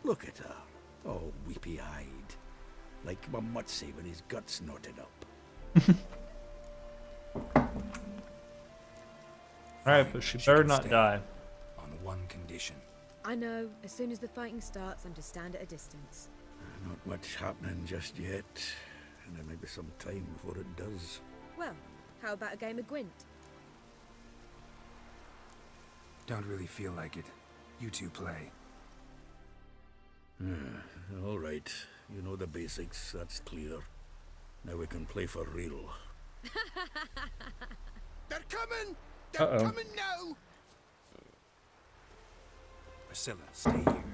Look at her, all weepy-eyed. Like Mamutsi when his guts knotted up. Alright, but she better not die. On one condition. I know, as soon as the fighting starts, I'm to stand at a distance. Not much happening just yet. And there may be some time before it does. Well, how about a game of Gwent? Don't really feel like it. You two play. All right. You know the basics, that's clear. Now we can play for real. They're coming! They're coming now! Priscilla, stay here.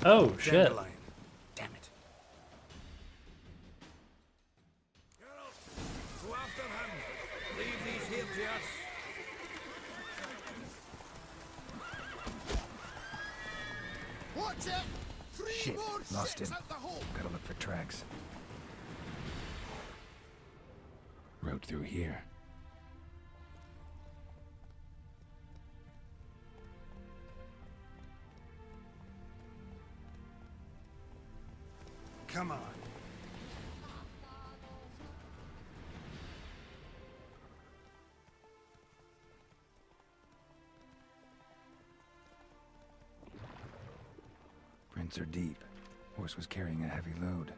Oh, shit. Dandelion. Damn it. Go after him. Leave these here to us. Watch it! Three Shit, more lost ships him. at the hole. Gotta look for tracks. Road through here. Come on. Prints are deep. Horse was carrying a heavy load.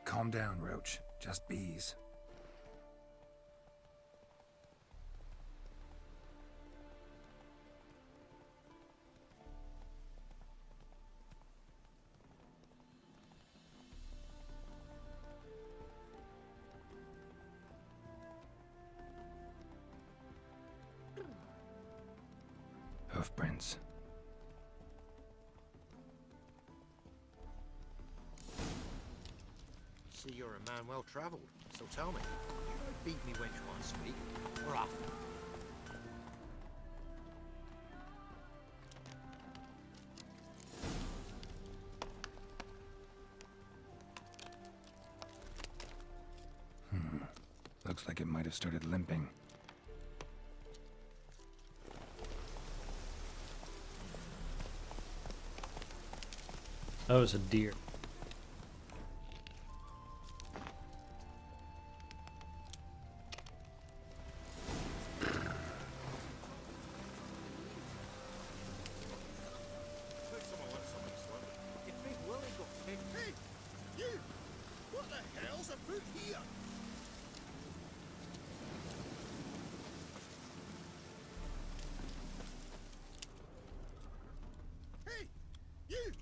Calm down, Roach. Just bees. Hoofprints. See, you're a man well travelled, so tell me, you beat me wench once a week, or often? Looks like it might have started limping. Oh, it's a deer. Hey, you! What the hell's afoot here? Hey, you!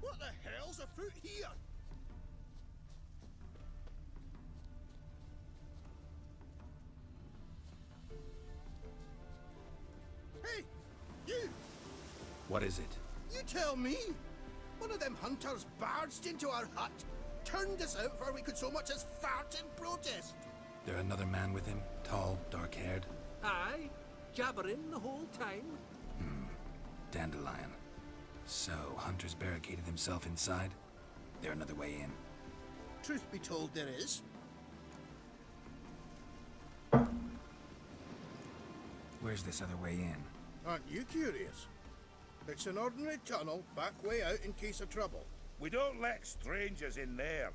What the hell's afoot here? Hey, you! What is it? You tell me! One of them hunters barged into our hut, turned us out before we could so much as fart in protest. There another man with him? Tall, dark-haired? Aye, jabbering the whole time. Dandelion. So, hunters barricaded himself inside? There another way in? Truth be told, there is. Where's this other way in? Aren't you curious? It's an ordinary tunnel, back way out in case of trouble. We don't let strangers in there.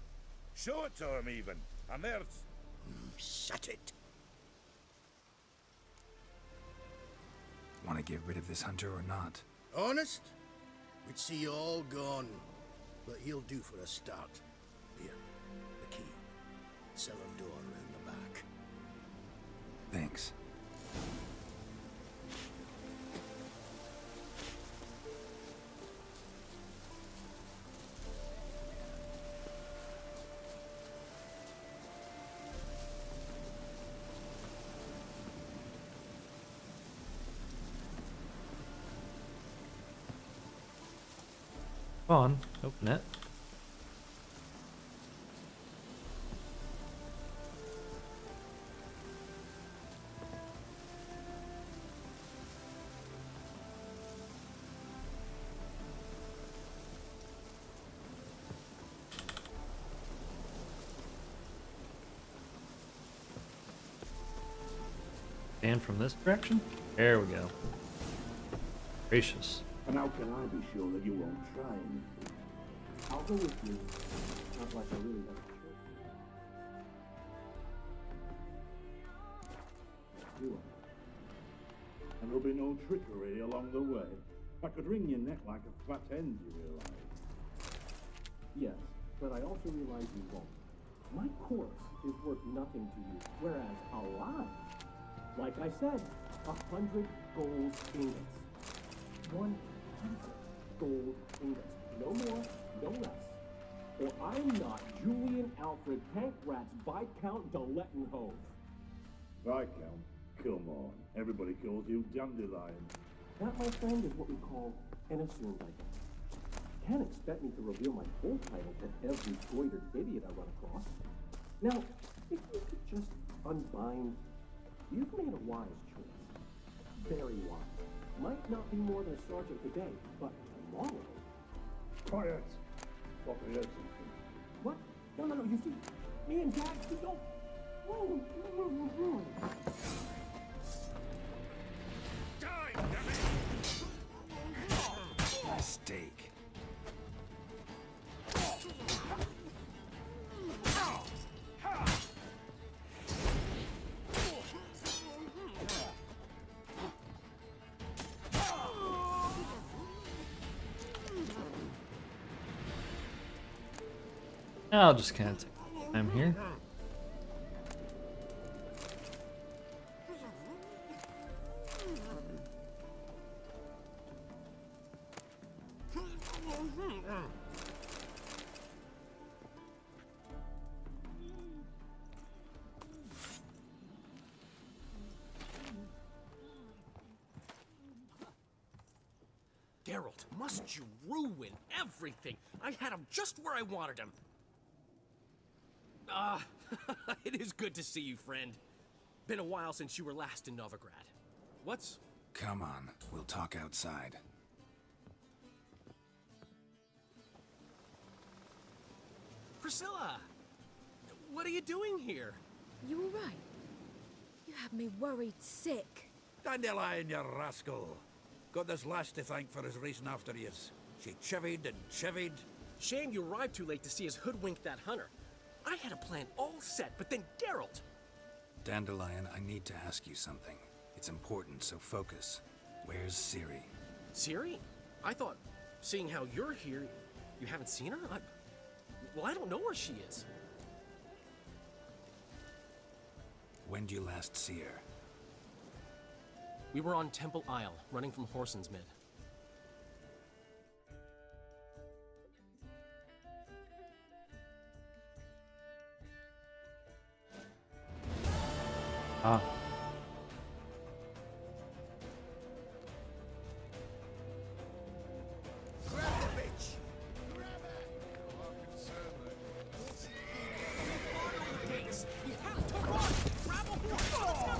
Show it to them even. And there's... Shut it. Want to get rid of this hunter or not? Honest? We'd see you all gone. But he'll do for a start. Here, the key. Cellar door round the back. Thanks. Come on, open it. And from this direction? There we go. Gracious. And how can I be sure that you won't try anything? I'll go with you. Not like I really have a choice. You are. And there'll be no trickery along the way. I could wring your neck like a fat end, you realize. Yes, but I also realize you won't. My corpse is worth nothing to you, whereas alive, like I said, 100 gold ingots. 100 gold ingots. No more, no less. Or I'm not Julian Alfred Pankratz Viscount de Lettenhove. Viscount? Come on. Everybody calls you Dandelion. That, my friend, is what we call an assumed title. Can't expect me to reveal my full title to every goitered idiot I run across. Now, if you could just unbind... You've made a wise choice. Very wise. Might not be more than a sergeant today, but tomorrow... Quiet! Thought we heard something. What? No, you see, me and Jack, we don't... Mistake. I'll just kind of take time here. Geralt, must you ruin everything? I had him just where I wanted him. It is good to see you, friend. Been a while since you were last in Novigrad. What's... Come on, we'll talk outside. Priscilla! What are you doing here? You all right? You had me worried sick. Dandelion, you rascal. Got this lass to thank for his racing after yous. She chivied and chivied. Shame you arrived too late to see us hoodwink that hunter. I had a plan all set, but then Geralt... Dandelion, I need to ask you something. It's important, so focus. Where's Ciri? Ciri? I thought, seeing how you're here, you haven't seen her? Well, I don't know where she is. When did you last see her? We were on Temple Isle, running from Horsensmid. Ah. Grab the bitch! Grab her! We have to run! Grab a horse to the temple!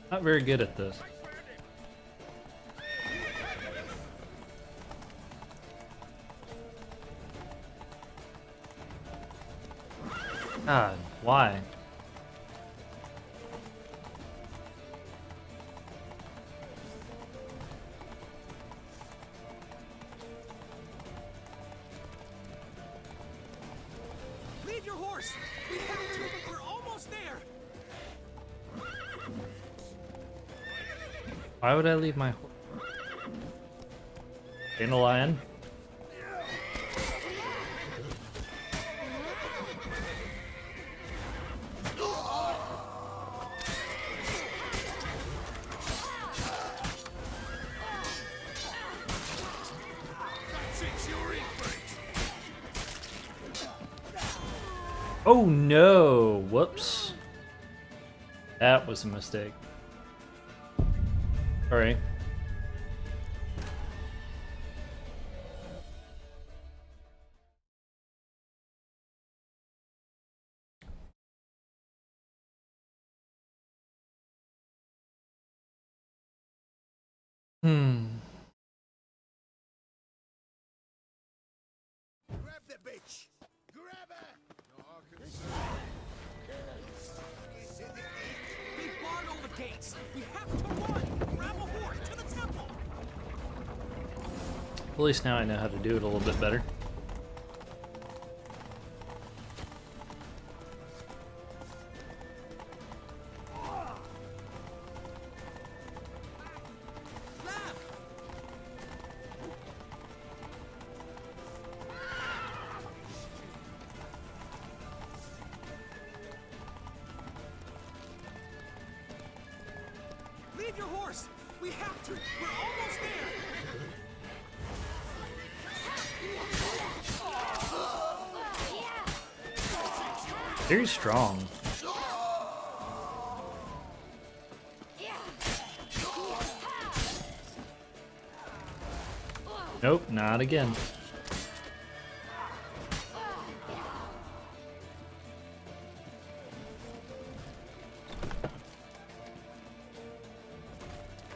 Not very good at this. God, why? Leave your horse! We have to, but we're almost there! Why would I leave my horse? Dandelion? Oh no! Whoops. That was a mistake. Sorry. Grab the bitch! Grab her! They barred all the gates! We have to run! Grab a horse to the temple! At least now I know how to do it a little bit better. Save your horse! We have to! We're almost there! Very strong. Nope, not again.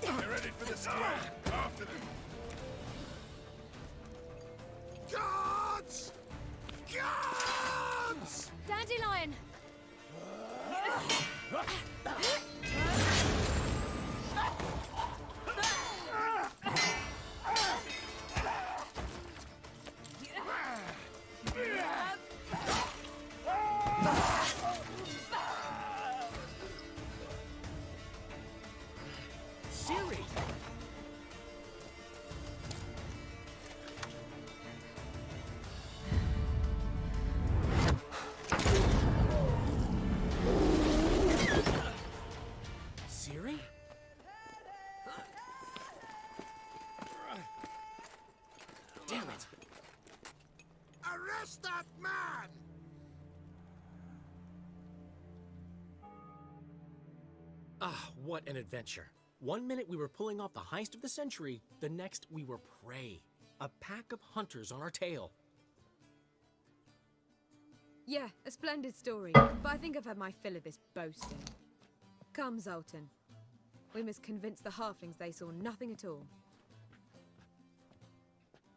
Get ready for the square. After them. Guards! Guards! Dandelion! Ciri! Ciri? Damn it! Arrest that man! Ah, what an adventure. One minute we were pulling off the heist of the century, the next we were prey. A pack of hunters on our tail. Yeah, a splendid story, but I think I've had my fill of this boasting. Come, Zoltan. We must convince the halflings they saw nothing at all.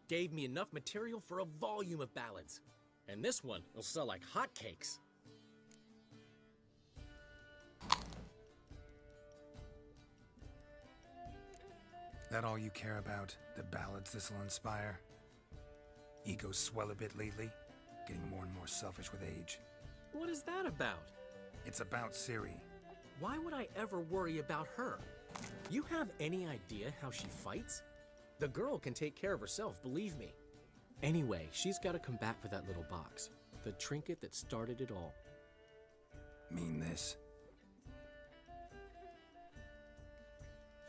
Gave me enough material for a volume of ballads. And this one will sell like hotcakes. That all you care about? The ballads this'll inspire? Egos swell a bit lately? Getting more and more selfish with age. What is that about? It's about Ciri. Why would I ever worry about her? You have any idea how she fights? The girl can take care of herself, believe me. Anyway, she's got to come back for that little box. The trinket that started it all. Mean this?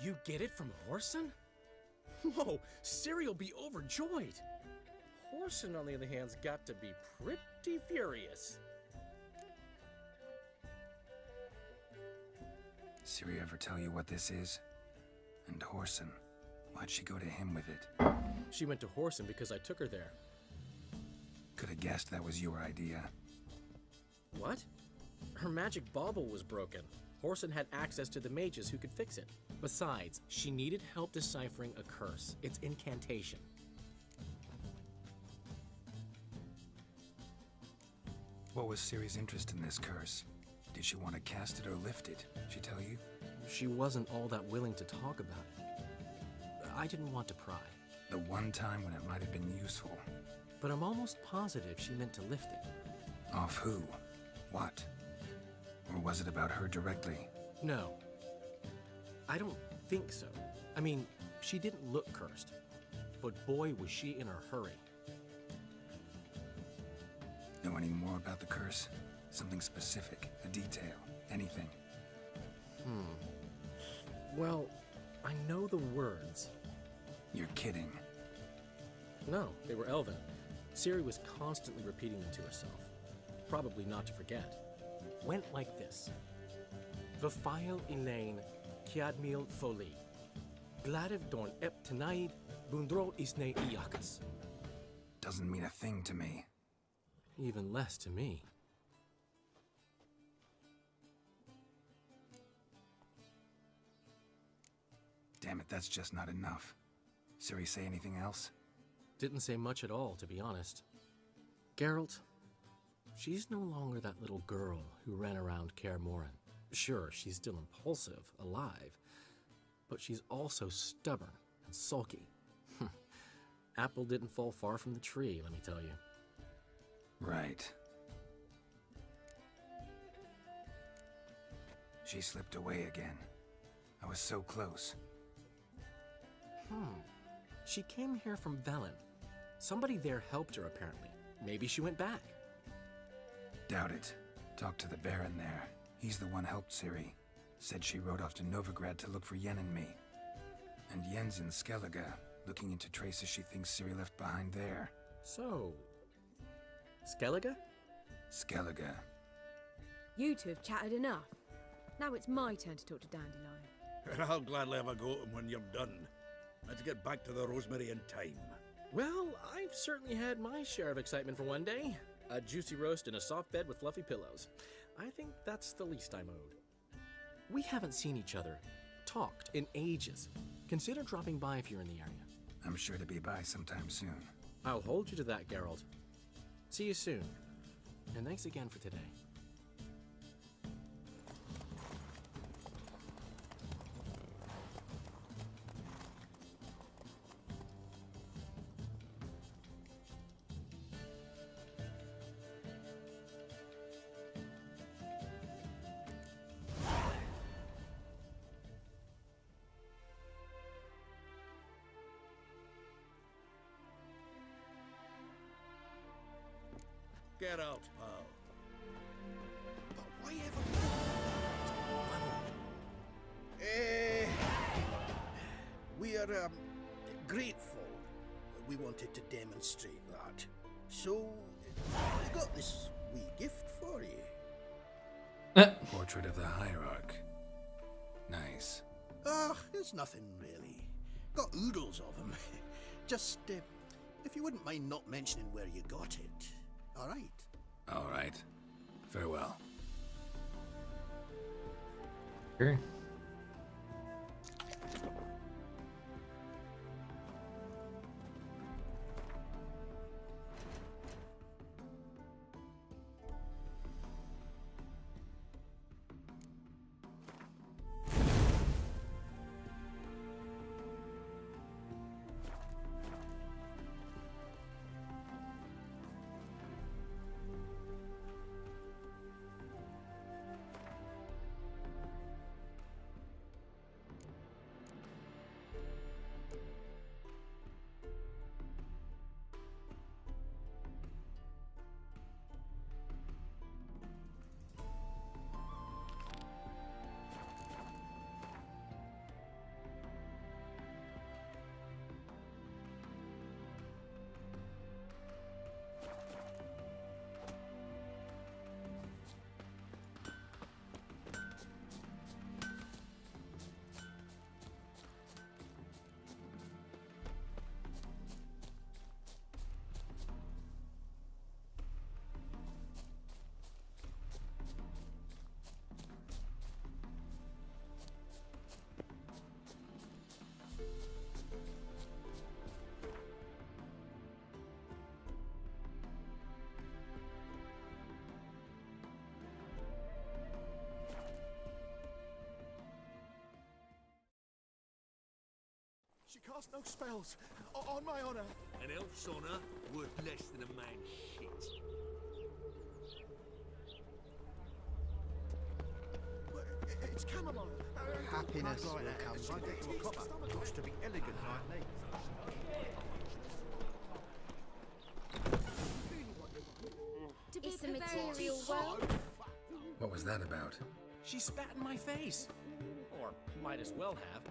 You get it from Whoreson? Whoa, Ciri will be overjoyed. Whoreson, on the other hand's got to be pretty furious. Ciri ever tell you what this is? And Whoreson, why'd she go to him with it? She went to Whoreson because I took her there. Could have guessed that was your idea. What? Her magic bauble was broken. Whoreson had access to the mages who could fix it. Besides, she needed help deciphering a curse. Its incantation. What was Ciri's interest in this curse? Did she want to cast it or lift it? She tell you? She wasn't all that willing to talk about it. I didn't want to pry. The one time when it might have been useful. But I'm almost positive she meant to lift it. Off who? What? Or was it about her directly? No. I don't think so. I mean, she didn't look cursed. But boy, was she in a hurry. Know any more about the curse? Something specific, a detail, anything? Well, I know the words. You're kidding. No, they were Elven. Ciri was constantly repeating them to herself. Probably not to forget. Went like this. Vafile Elaine, Kiadmil Foli. Gladev Dorn Ep Tanaid, Bundro Isne Iakas. Doesn't mean a thing to me. Even less to me. Damn it, that's just not enough. Ciri say anything else? Didn't say much at all, to be honest. Geralt, she's no longer that little girl who ran around Kaer Morhen. Sure, she's still impulsive, alive, but she's also stubborn and sulky. Apple didn't fall far from the tree, let me tell you. Right. She slipped away again. I was so close. She came here from Velen. Somebody there helped her, apparently. Maybe she went back. Doubt it. Talk to the Baron there. He's the one helped Ciri. Said she rode off to Novigrad to look for Yen and me. And Yen's in Skellige, looking into traces she thinks Ciri left behind there. So... Skellige? Skellige. You two have chatted enough. Now it's my turn to talk to Dandelion. And I'll gladly have a go at him when you're done. Let's get back to the Rosemary in time. Well, I've certainly had my share of excitement for one day. A juicy roast in a soft bed with fluffy pillows. I think that's the least I'm owed. We haven't seen each other, talked in ages. Consider dropping by if you're in the area. I'm sure to be by sometime soon. I'll hold you to that, Geralt. See you soon. And thanks again for today. Get out, pal. But why ever... we are, grateful. We wanted to demonstrate that. So, we got this wee gift for you. Portrait of the Hierarch. Nice. It's nothing really. Got oodles of them. Just, if you wouldn't mind not mentioning where you got it. All right. All right. Farewell. Sure. She cast no spells, on my honor. An elf's honor worth less than a man's shit. It's chamomile. Happiness will come If I get to a copper, got to be elegant like me. It's a material world. What was that about? She spat in my face. Or might as well have.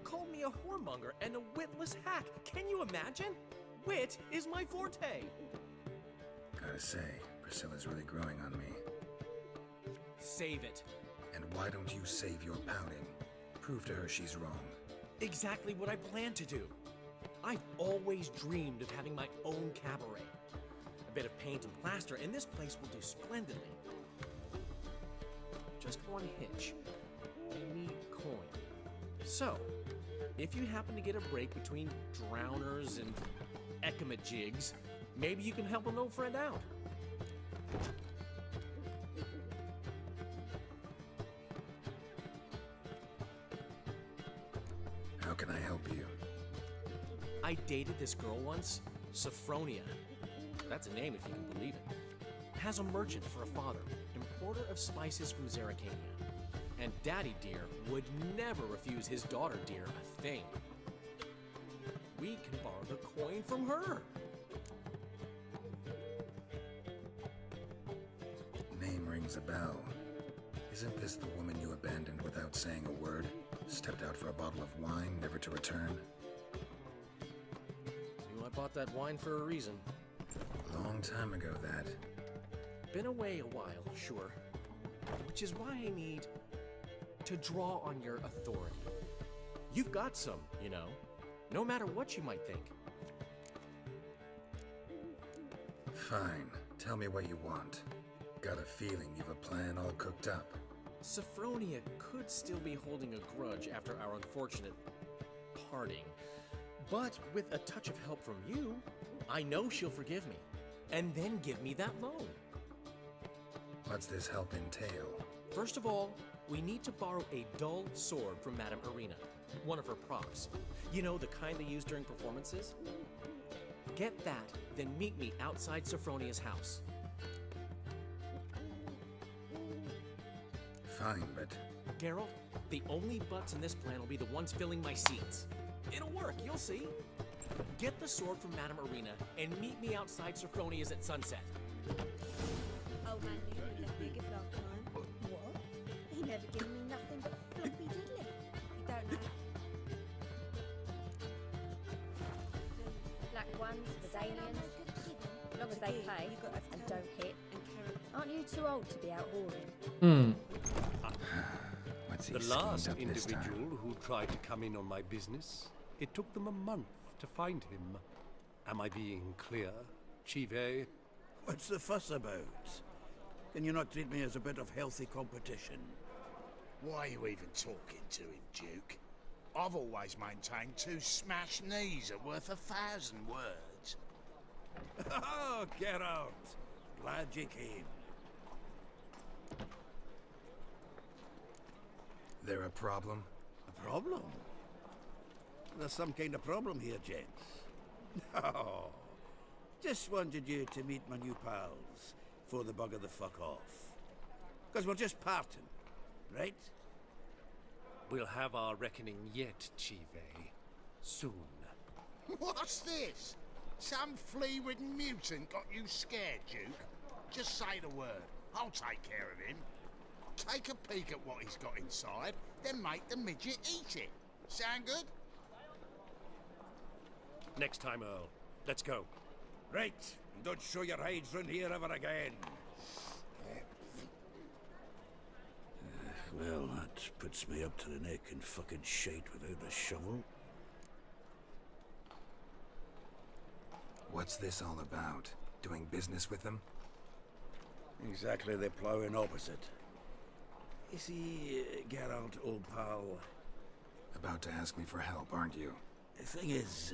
Called me a whoremonger and a witless hack. Can you imagine? Wit is my forte. Gotta say, Priscilla's really growing on me. Save it. And why don't you save your pouting? Prove to her she's wrong. Exactly what I plan to do. I've always dreamed of having my own cabaret. A bit of paint and plaster, and this place will do splendidly. Just one hitch. I need coin. So, if you happen to get a break between drowners and ekamajigs, maybe you can help an old friend out. How can I help you? I dated this girl once, Sophronia. That's a name if you can believe it. Has a merchant for a father, importer of spices from Zerrikania. And Daddy Dear would never refuse his daughter Dear a thing. We can borrow the coin from her. Name rings a bell. Isn't this the woman you abandoned without saying a word. Stepped out for a bottle of wine, never to return. Knew I bought that wine for a reason. Long time ago, that. Been away a while, sure. Which is why I need to draw on your authority. You've got some, you know, no matter what you might think. Fine. Tell me what you want. Got a feeling you've a plan all cooked up. Sophronia could still be holding a grudge after our unfortunate parting. But with a touch of help from you, I know she'll forgive me. And then give me that loan. What's this help entail? First of all, we need to borrow a dull sword from Madame Irina. One of her props. You know, the kind they use during performances? Get that, then meet me outside Sophronia's house. Fine, but... Geralt, the only butts in this plan will be the ones filling my seats. It'll work, you'll see. Get the sword from Madame Irina and meet me outside Sophronia's at sunset. Oh, man, you left me a gift last time. What? He never gave me nothing but floppy diddly. You don't know. Black ones, Vidalians, as long as they pay and don't hit. Aren't you too old to be out whoring? What's he The schemed last up this time? individual who tried to come in on my business, it took them a month to find him. Am I being clear, Ciri? What's the fuss about? Can you not treat me as a bit of healthy competition? Why are you even talking to him, Duke? I've always maintained 2 smashed knees are worth 1,000 words. Oh, get out! Glad you came. There a problem? A problem? There's some kind of problem here, gents. No. Just wanted you to meet my new pals before they bugger the fuck off. Because we're just parting, right? We'll have our reckoning yet, Ciri. Soon. What's this? Some flea-ridden mutant got you scared, Duke? Just say the word. I'll take care of him. Take a peek at what he's got inside, then make the midget eat it. Sound good? Next time, Earl. Let's go. Right. And don't show your hides round here ever again. Well, that puts me up to the neck in fucking shite without a shovel. What's this all about? Doing business with them? Exactly the ploughing opposite. You see, Geralt, old pal... About to ask me for help, aren't you? The thing is,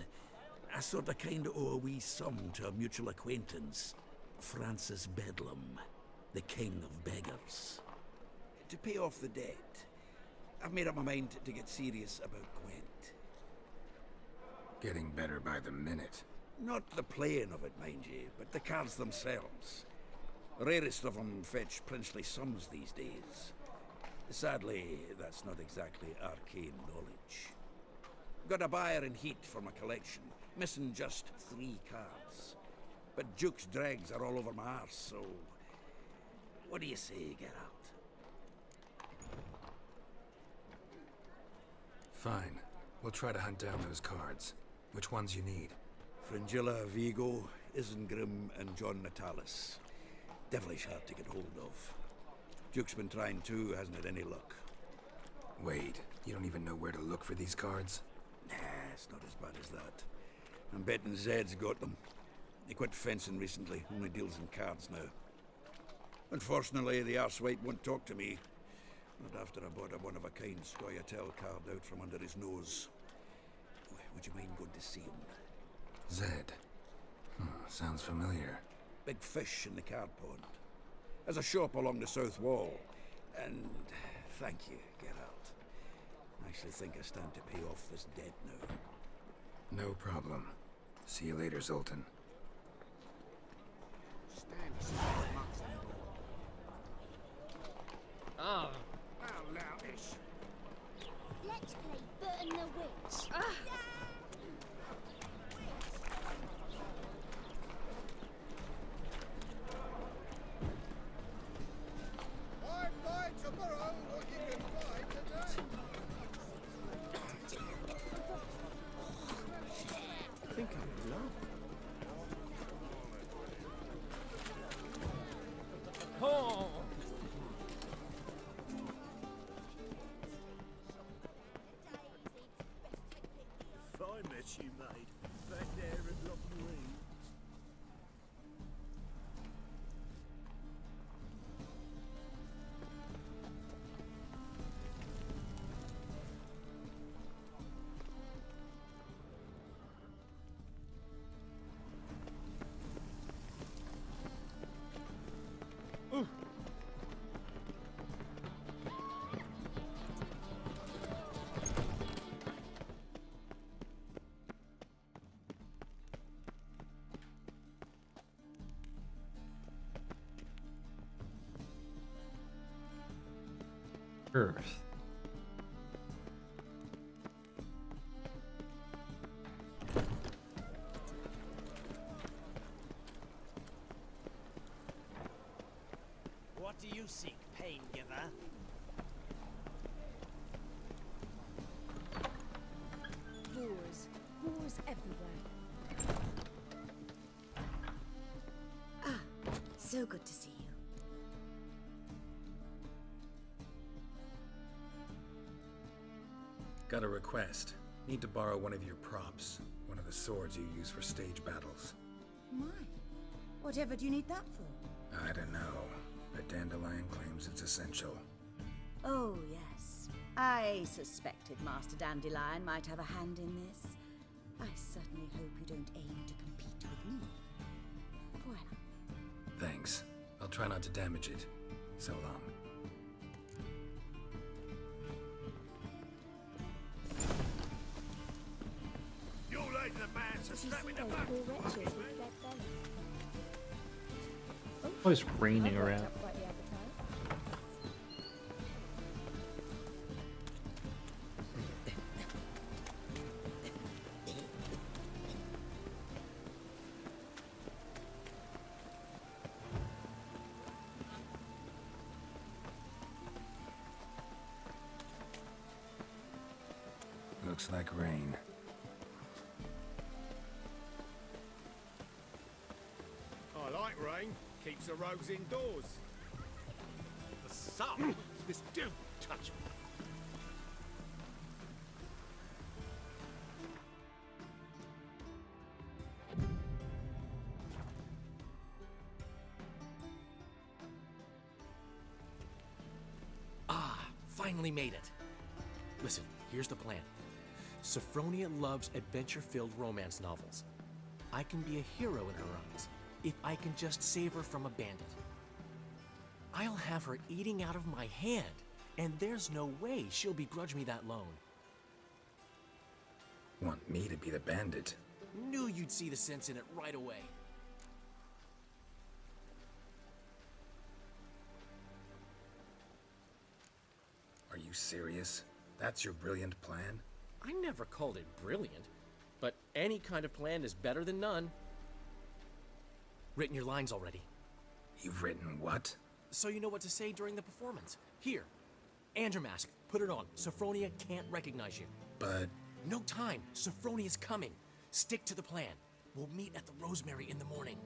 I sort of kind of owe a wee sum to a mutual acquaintance. Francis Bedlam, the king of beggars. To pay off the debt, I've made up my mind to get serious about Gwent. Getting better by the minute. Not the playing of it, mind you, but the cards themselves. The rarest of them fetch princely sums these days. Sadly, that's not exactly arcane knowledge. Got a buyer in heat for my collection, missing just 3 cards. But Duke's dregs are all over my arse, so... What do you say, Geralt? Fine. We'll try to hunt down those cards. Which ones you need? Fringilla, Vigo, Isengrim, and John Natalis. Devilish hard to get hold of. Duke's been trying too, hasn't had any luck. Wait, you don't even know where to look for these cards? Nah, it's not as bad as that. I'm betting Zed's got them. He quit fencing recently, only deals in cards now. Unfortunately, the arsewite won't talk to me. Not after I bought a one-of-a-kind Scoia'tael card out from under his nose. Would you mind going to see him? Zed. Sounds familiar. Big fish in the card pond. There's a shop along the south wall. And thank you, Geralt. I actually think I stand to pay off this debt now. No problem. See you later, Zoltan. Ah. How loutish. Let's play Burn the Witch. I'd buy tomorrow what you can buy today. Earth. What do you seek, pain giver? Wars everywhere. Ah, so good to see you. Got a request. Need to borrow one of your props. One of the swords you use for stage battles. My, whatever do you need that for? I don't know, but Dandelion claims it's essential. Oh, yes. I suspected Master Dandelion might have a hand in this. I certainly hope you don't aim to compete with me. Voilà. Thanks. I'll try not to damage it. So long. You lay the man, so Did you strap see me the those back. poor wretches with fed belly? Always raining I've worked around. up quite the appetite. Looks like rain. I like rain. Keeps the rogues indoors. The sun? This don't touch me. Finally made it. Listen, here's the plan. Sophronia loves adventure-filled romance novels. I can be a hero in her eyes if I can just save her from a bandit. I'll have her eating out of my hand, and there's no way she'll begrudge me that loan. Want me to be the bandit? Knew you'd see the sense in it right away. Are you serious? That's your brilliant plan? I never called it brilliant, but any kind of plan is better than none. Written your lines already. You've written what? So you know what to say during the performance. Here, and your mask. Put it on. Sophronia can't recognize you. But... No time. Sophronia's coming. Stick to the plan. We'll meet at the Rosemary in the morning.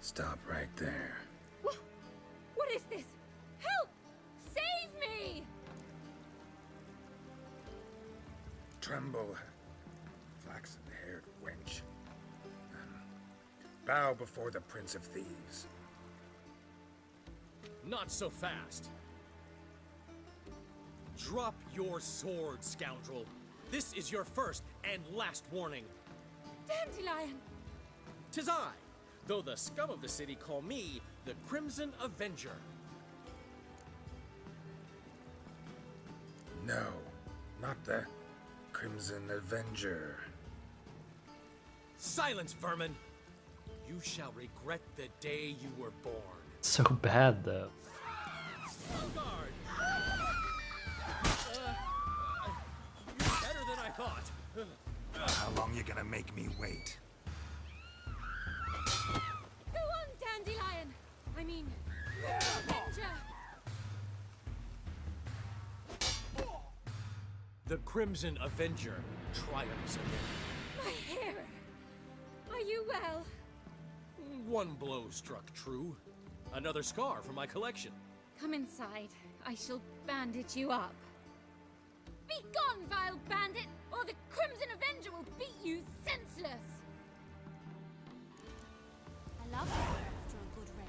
Stop right there. What is this? Help! Save me! Tremble, flaxen-haired wench. Bow before the Prince of Thieves. Not so fast. Drop your sword, scoundrel. This is your first and last warning. Dandelion! 'Tis I, though the scum of the city call me the Crimson Avenger. No, not the Crimson Avenger. Silence, vermin! You shall regret the day you were born. So bad, though. Guard! You're better than I thought. How long you gonna make me wait? Go on, Dandelion! I mean, Avenger! The Crimson Avenger triumphs again. My hair! Are you well? One blow struck true. Another scar from my collection. Come inside. I shall bandage you up. Be gone, vile bandit, or the Crimson Avenger will beat you senseless! I love it after a good rain.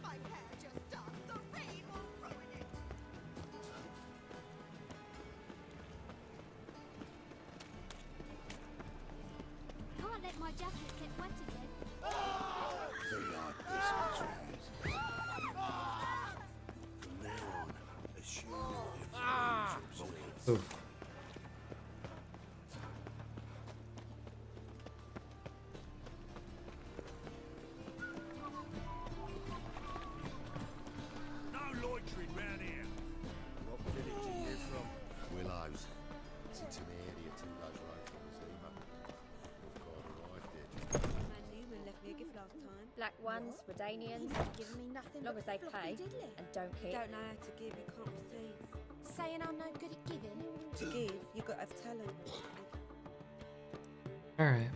My hair just done. The rain will ruin it. Can't let my jacket get wet again. They are Christmas trees. From now on, assume everything is broken Oof. No loitering round here. What village are you from? Willows. It's into the area 2 days later on Zima. We've got arrived here just Man Newman left me a gift last time. Black ones, Redanians. He's not giving me nothing long as they pay and don't hit. Don't know how to give, you can't receive. Saying I'm no good at giving. To give, you got to have talent. Alright.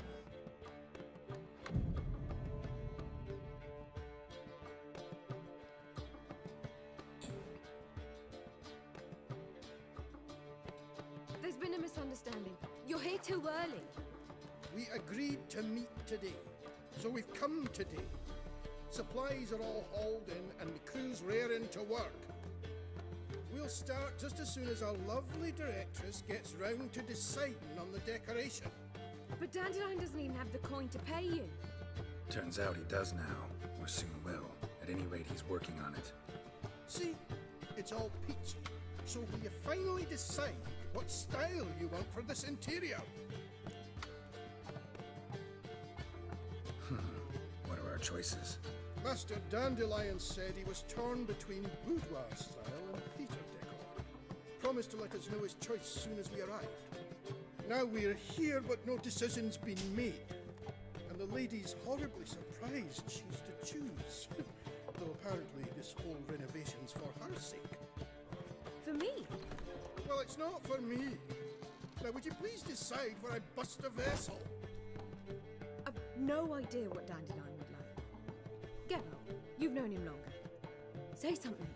There's been a misunderstanding. You're here too early. We agreed to meet today, so we've come today. Supplies are all hauled in and the crew's raring to work. We'll start just as soon as our lovely directress gets round to deciding on the decoration. But Dandelion doesn't even have the coin to pay you. Turns out he does now, or soon will. At any rate, he's working on it. See, it's all peachy. So will you finally decide what style you want for this interior? What are our choices? Master Dandelion said he was torn between boudoir style and theatre decor. Promised to let us know his choice as soon as we arrived. Now we're here, but no decision's been made. And the lady's horribly surprised she's to choose. Though apparently this whole renovation's for her sake. For me? Well, it's not for me. Now, would you please decide where I bust a vessel? I've no idea what Dandelion would like. Get up. You've known him longer. Say something.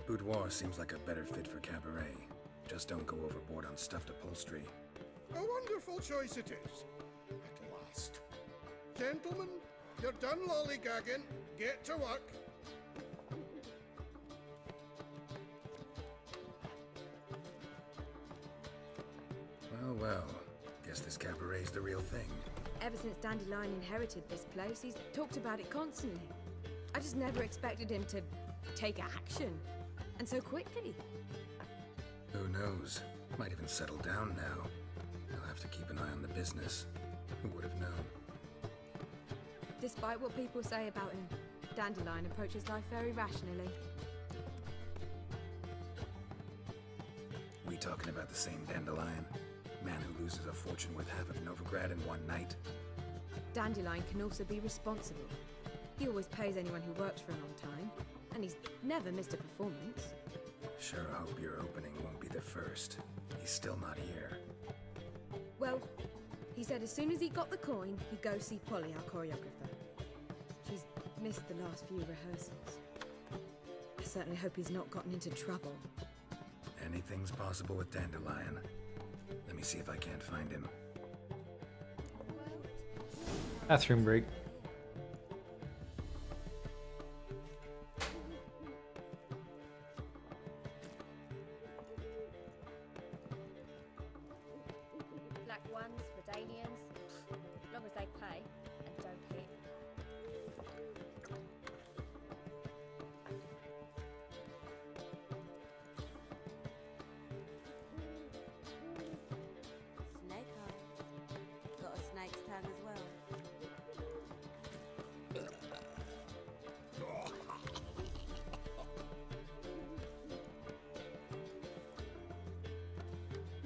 Boudoir seems like a better fit for cabaret. Just don't go overboard on stuffed upholstery. A wonderful choice it is. At last. Gentlemen, you're done lollygagging. Get to work. Well. Guess this cabaret's the real thing. Ever since Dandelion inherited this place, he's talked about it constantly. I just never expected him to take action. And so quickly. Who knows? Might even settle down now. I'll have to keep an eye on the business. Who would have known? Despite what people say about him, Dandelion approaches life very rationally. We talking about the same Dandelion? Man who loses a fortune worth half of Novigrad in one night? Dandelion can also be responsible. He always pays anyone who works for him on time, and he's never missed a performance. Sure hope your opening won't be the first. He's still not here. Well, he said as soon as he got the coin, he'd go see Polly, our choreographer. She's missed the last few rehearsals. I certainly hope he's not gotten into trouble. Anything's possible with Dandelion. Let me see if I can't find him. Bathroom break. Black ones, Redanians. Long as they pay and don't hit. Snake eyes. Got a snake's tongue as well.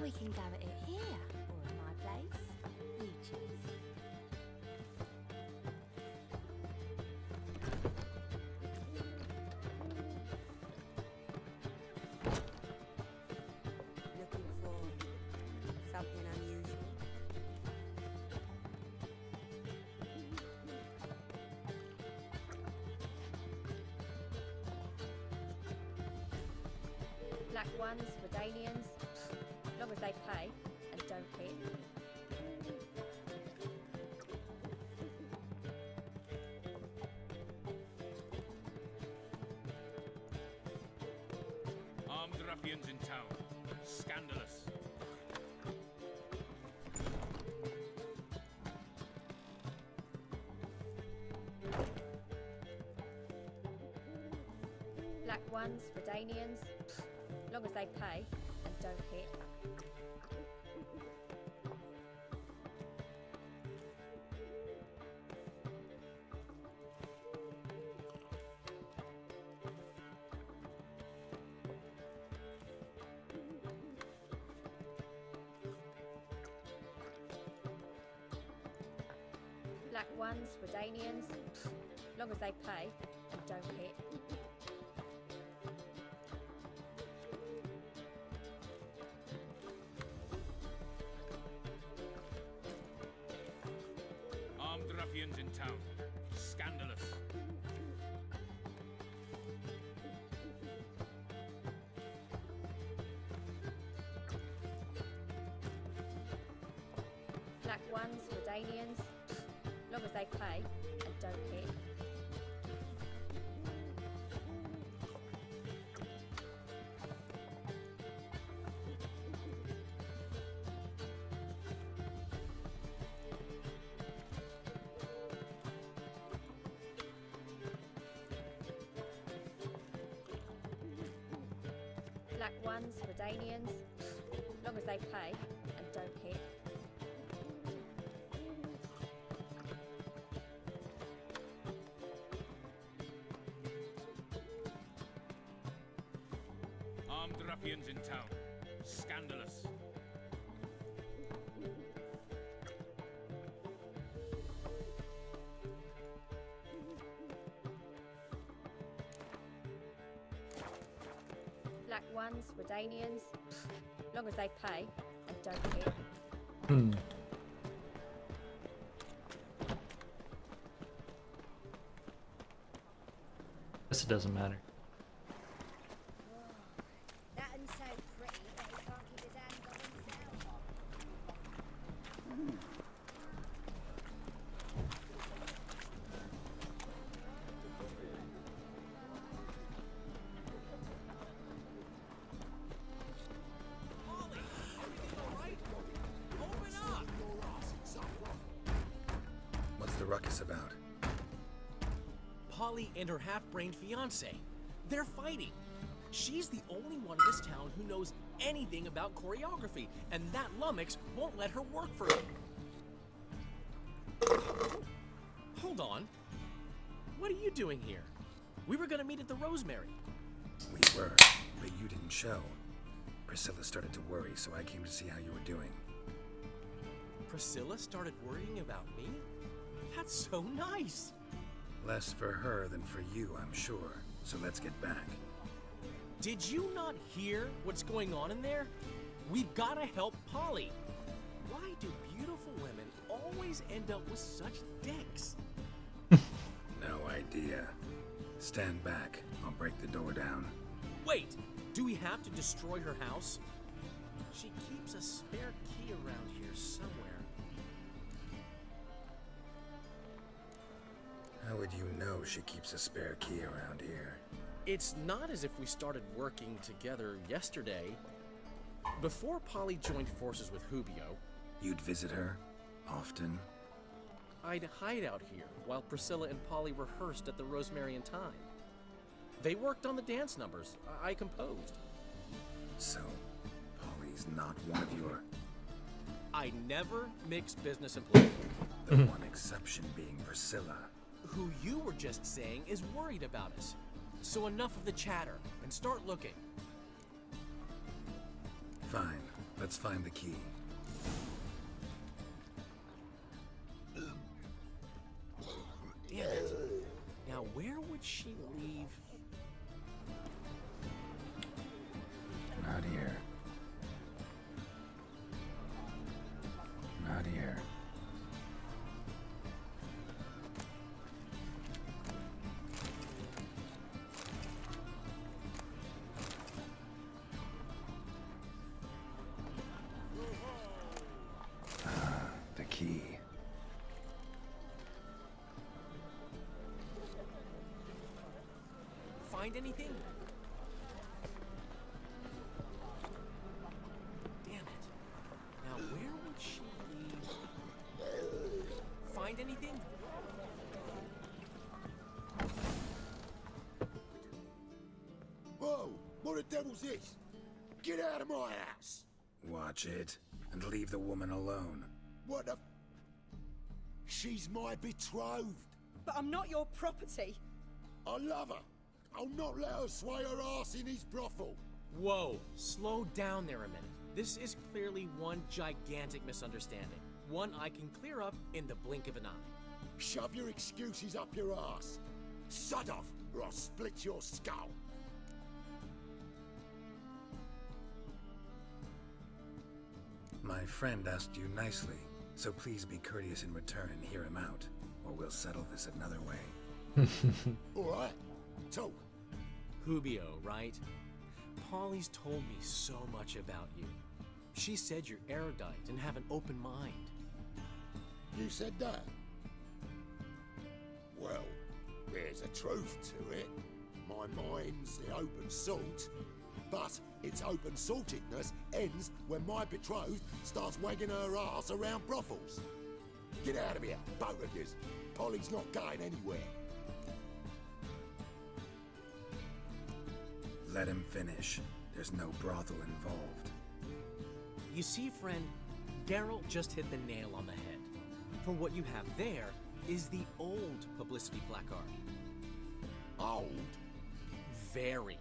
We can go at it here, or at my place. You choose. Looking for something unusual. Black ones, Redanians. Long as they pay and don't hit. Armed ruffians in town. Black ones, Redanians, long as they pay and don't hit. Black ones, Redanians, long as they pay and don't hit. Armed ruffians in town. Scandalous. Black ones, Redanians, long as they pay and don't hit. Black ones, Redanians, long as they pay and don't hit. Armed ruffians in town. Scandalous. Black ones, Redanians, long as they pay and don't hit. Hmm. Guess it doesn't matter. That and so pretty that he can't keep his hands on himself. What's the ruckus about? Polly and her half-brained fiancé. They're fighting. She's the only one in this town who knows anything about choreography, and that lummox won't let her work for him. Hold on. What are you doing here? We were gonna meet at the Rosemary. We were, but you didn't show. Priscilla started to worry, so I came to see how you were doing. Priscilla started worrying about me? That's so nice. Less for her than for you, I'm sure. So let's get back. Did you not hear what's going on in there? We've gotta help Polly. Why do beautiful women always end up with such dicks? No idea. Stand back. I'll break the door down. Wait, do we have to destroy her house? She keeps a spare key around here somewhere. How would you know she keeps a spare key around here? It's not as if we started working together yesterday. Before Polly joined forces with Hubio, You'd visit her? Often? I'd hide out here while Priscilla and Polly rehearsed at the Rosemary and Thyme. They worked on the dance numbers I composed. So, Polly's not one of your... I never mix business and pleasure. The one exception being Priscilla. Who you were just saying is worried about us. So enough of the chatter and start looking. Fine. Let's find the key. Damn it. Now where would she leave? Not here. Not here. The key. Find anything? Damn it. Now where would she leave? Find anything? devil's this? Get out of my house! Watch it, and leave the woman alone. What the... She's my betrothed. But I'm not your property. I love her. I'll not let her sway her ass in his brothel. Whoa, slow down there a minute. This is clearly one gigantic misunderstanding. One I can clear up in the blink of an eye. Shove your excuses up your ass. Sod off, or I'll split your skull. My friend asked you nicely, so please be courteous in return and hear him out, or we'll settle this another way. All right, talk. Hubio, right? Polly's told me so much about you. She said you're erudite and have an open mind. You said that? Well, there's a truth to it. My mind's the open salt, but its open saltedness ends when my betrothed starts wagging her ass around brothels. Get out of here, both of yous. Polly's not going anywhere. Let him finish. There's no brothel involved. You see, friend, Geralt just hit the nail on the head. For what you have there is the old publicity placard. Old? Very.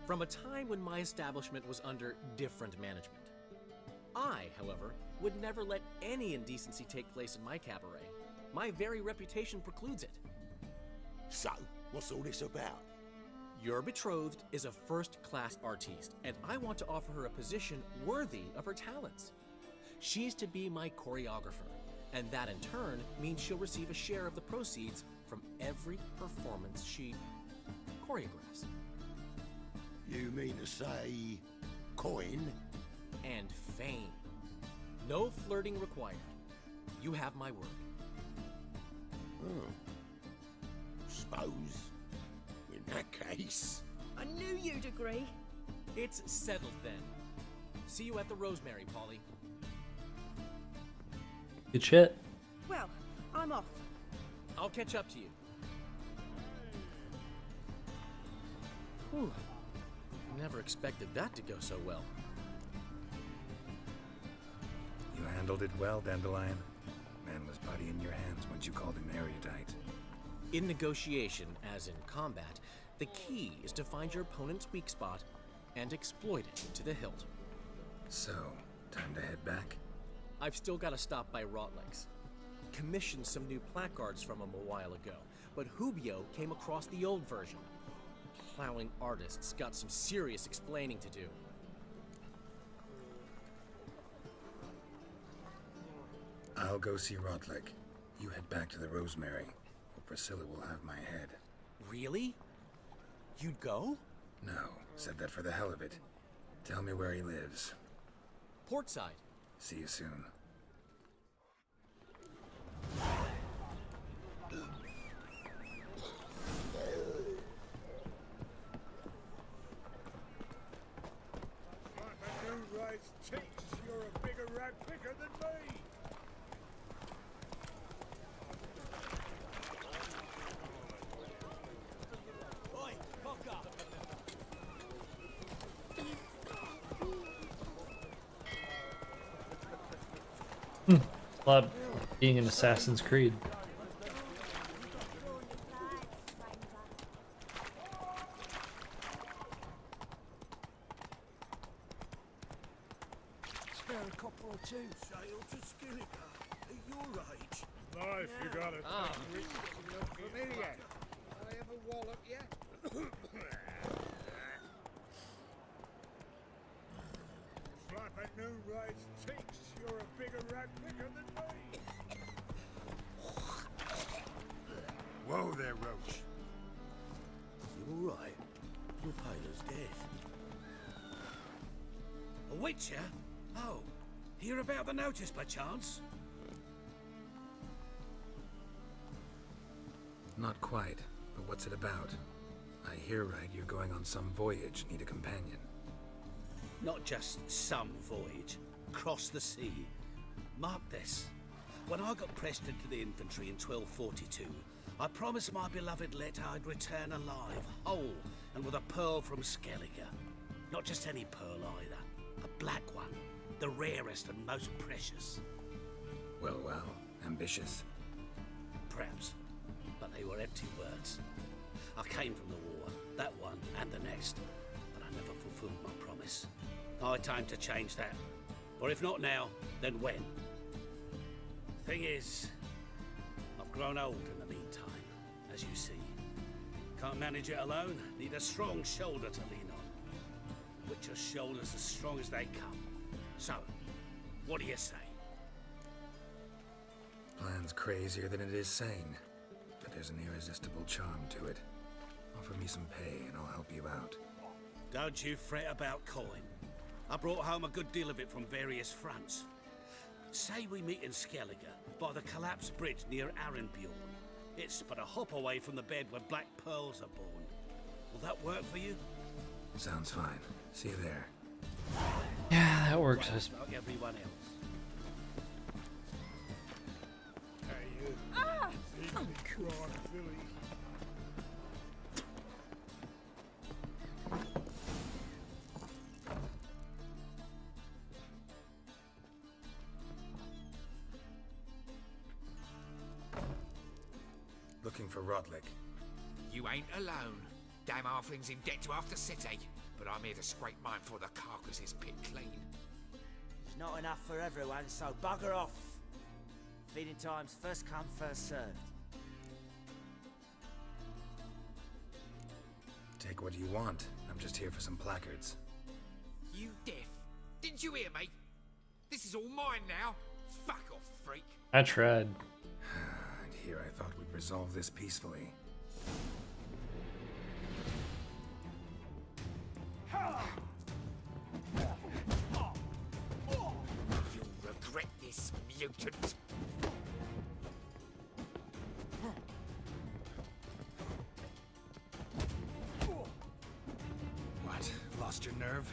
From a time when my establishment was under different management. I, however, would never let any indecency take place in my cabaret. My very reputation precludes it. So, what's all this about? Your betrothed is a first-class artiste, and I want to offer her a position worthy of her talents. She's to be my choreographer, and that in turn means she'll receive a share of the proceeds from every performance she choreographs. You mean to say... coin? And fame. No flirting required. You have my word. Oh. Suppose... in that case... I knew you'd agree. It's settled then. See you at the Rosemary, Polly. Good shit. Well, I'm off. I'll catch up to you. Whew. Never expected that to go so well. You handled it well, Dandelion. Man was body in your hands once you called him erudite. In negotiation, as in combat, the key is to find your opponent's weak spot and exploit it to the hilt. So, time to head back? I've still got to stop by Rotlegs. Commissioned some new placards from him a while ago, but Hubio came across the old version. Plowing artists got some serious explaining to do. I'll go see Rotleg. You head back to the Rosemary, or Priscilla will have my head. Really? You'd go? No, said that for the hell of it. Tell me where he lives. Portside. See you soon. You're a bigger rat picker than me. Oi, cock up. Club being an Assassin's Creed. Spare a couple or two. Sail to Skillica. Are you alright? Life, you got it. Ah. You look familiar. I have a wallop yet? Slap at new rights tinks. You're a bigger rat picker than me. Whoa there, Roach. You alright? Your paler's dead. A witcher? Oh, hear about the notice by chance? Not quite, but what's it about? I hear right you're going on some voyage, need a companion. Not just some voyage. Cross the sea. Mark this. When I got pressed into the infantry in 1242, I promised my beloved Let I'd return alive, whole, and with a pearl from Skellige. Not just any pearl either. A black one. The rarest and most precious. Well, well, ambitious. Perhaps. But they were empty words. I came from the war, that one and the next. But I never fulfilled my promise. High time to change that. Or if not now, then when? Thing is, I've grown old in the meantime, as you see. Can't manage it alone, need a strong shoulder to lean on. Witcher's shoulders as strong as they come. So, what do you say? Plan's crazier than it is sane, but there's an irresistible charm to it. Offer me some pay and I'll help you out. Don't you fret about coin. I brought home a good deal of it from various fronts. Say we meet in Skellige, by the collapsed bridge near Arenbjorn. It's but a hop away from the bed where black pearls are born. Will that work for you? Sounds fine. See you there. Yeah, that works. About everyone else. Hey, you. Ah! Oh, cool. Looking for Rodlick. You ain't alone. Damn halfling's in debt to half the city. But I'm here to scrape mine for the carcass's pit clean. There's not enough for everyone, so bugger off. Feeding time's first come, first served. Take what you want. I'm just here for some placards. You deaf? Didn't you hear me? This is all mine now. Fuck off, freak. I tried. And here I thought we'd resolve this peacefully. You'll regret this, mutant. What? Lost your nerve?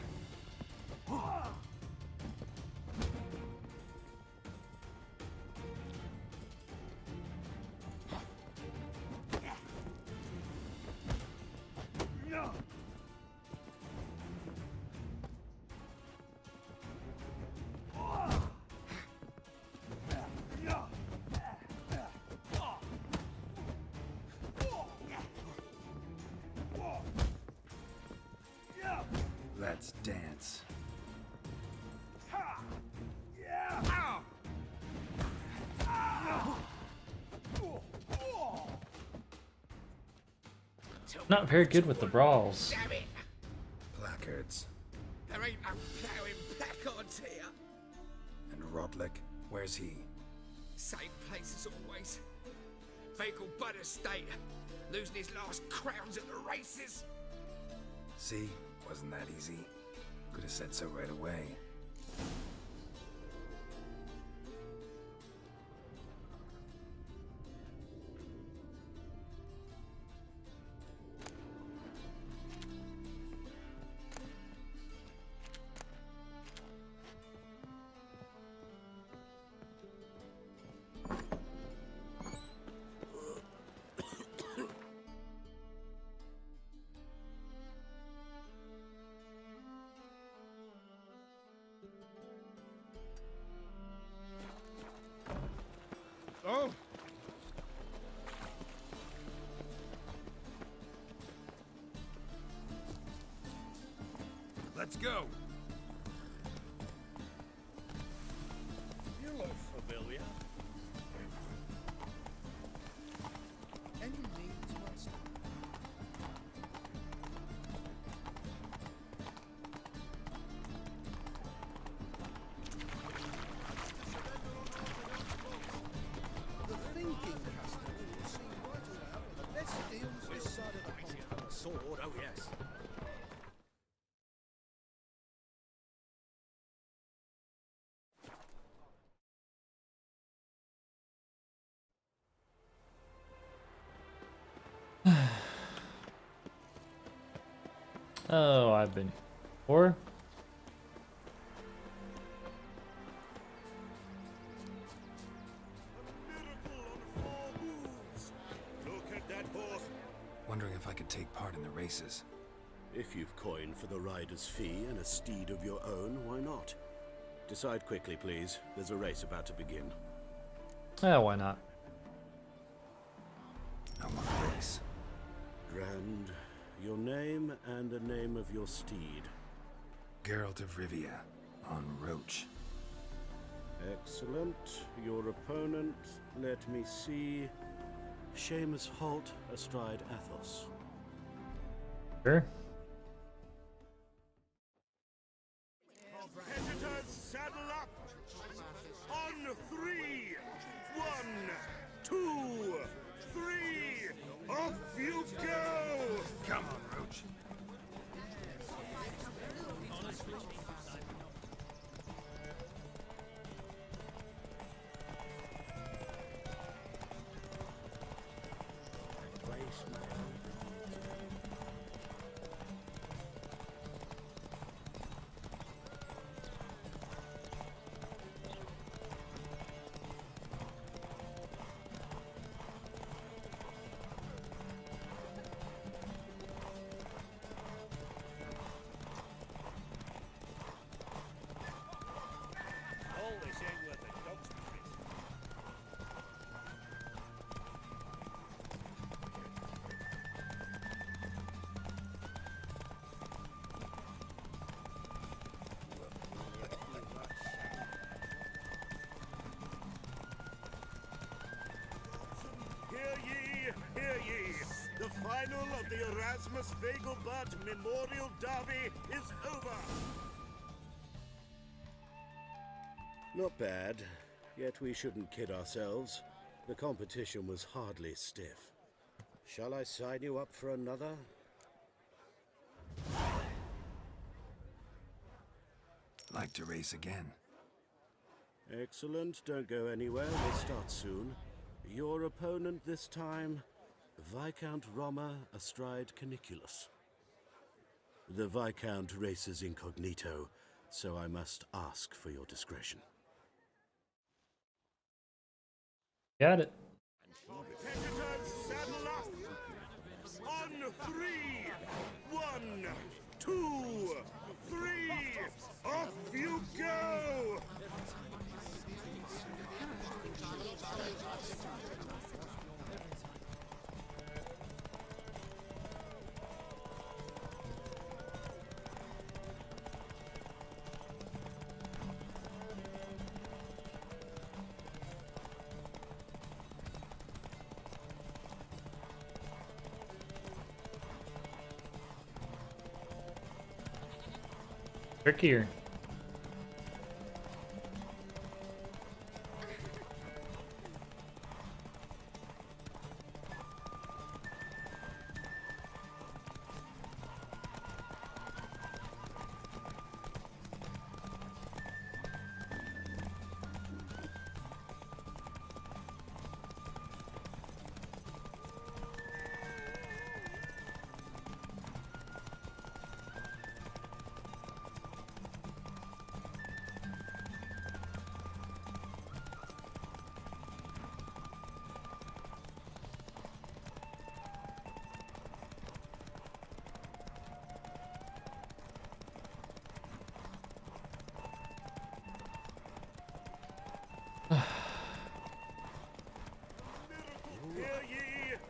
Let's dance. Not very good with the brawls. Damn it! Placards. There ain't no ploughing placards here. And Rodlick, where's he? Same place as always. Vehicle bud estate. Losing his last crowns at the races. See? Wasn't that easy? Could have said so right away. Oh! Let's go. You look familiar. Any needs, master? The thinking customer will see right about the best deals this side of the pond. Sword, oh yes. Oh, I've been before. Look at that horse. Wondering if I could take part in the races. If you've coin for the rider's fee and a steed of your own, why not? Decide quickly, please. There's a race about to begin. Yeah, why not? I want a race. Grand, your name and the name of your steed. Geralt of Rivia, on Roach. Excellent. Your opponent, let me see. Seamus Holt astride Athos. Sure. Competitors, saddle up! On 3! 1, 2, 3! Off you go! Come on, Roach. All this ain't worth a dog's bit. Hear ye, hear ye! The final of the Erasmus Vegelbud Memorial Derby is over! Not bad, yet we shouldn't kid ourselves. The competition was hardly stiff. Shall I sign you up for another? Like to race again. Excellent, don't go anywhere, we'll start soon. Your opponent this time, Viscount Roma astride Caniculus. The Viscount races incognito, so I must ask for your discretion. Got it. Competitors, saddle up! On 3! 1, 2, 3! Off you go! Trickier.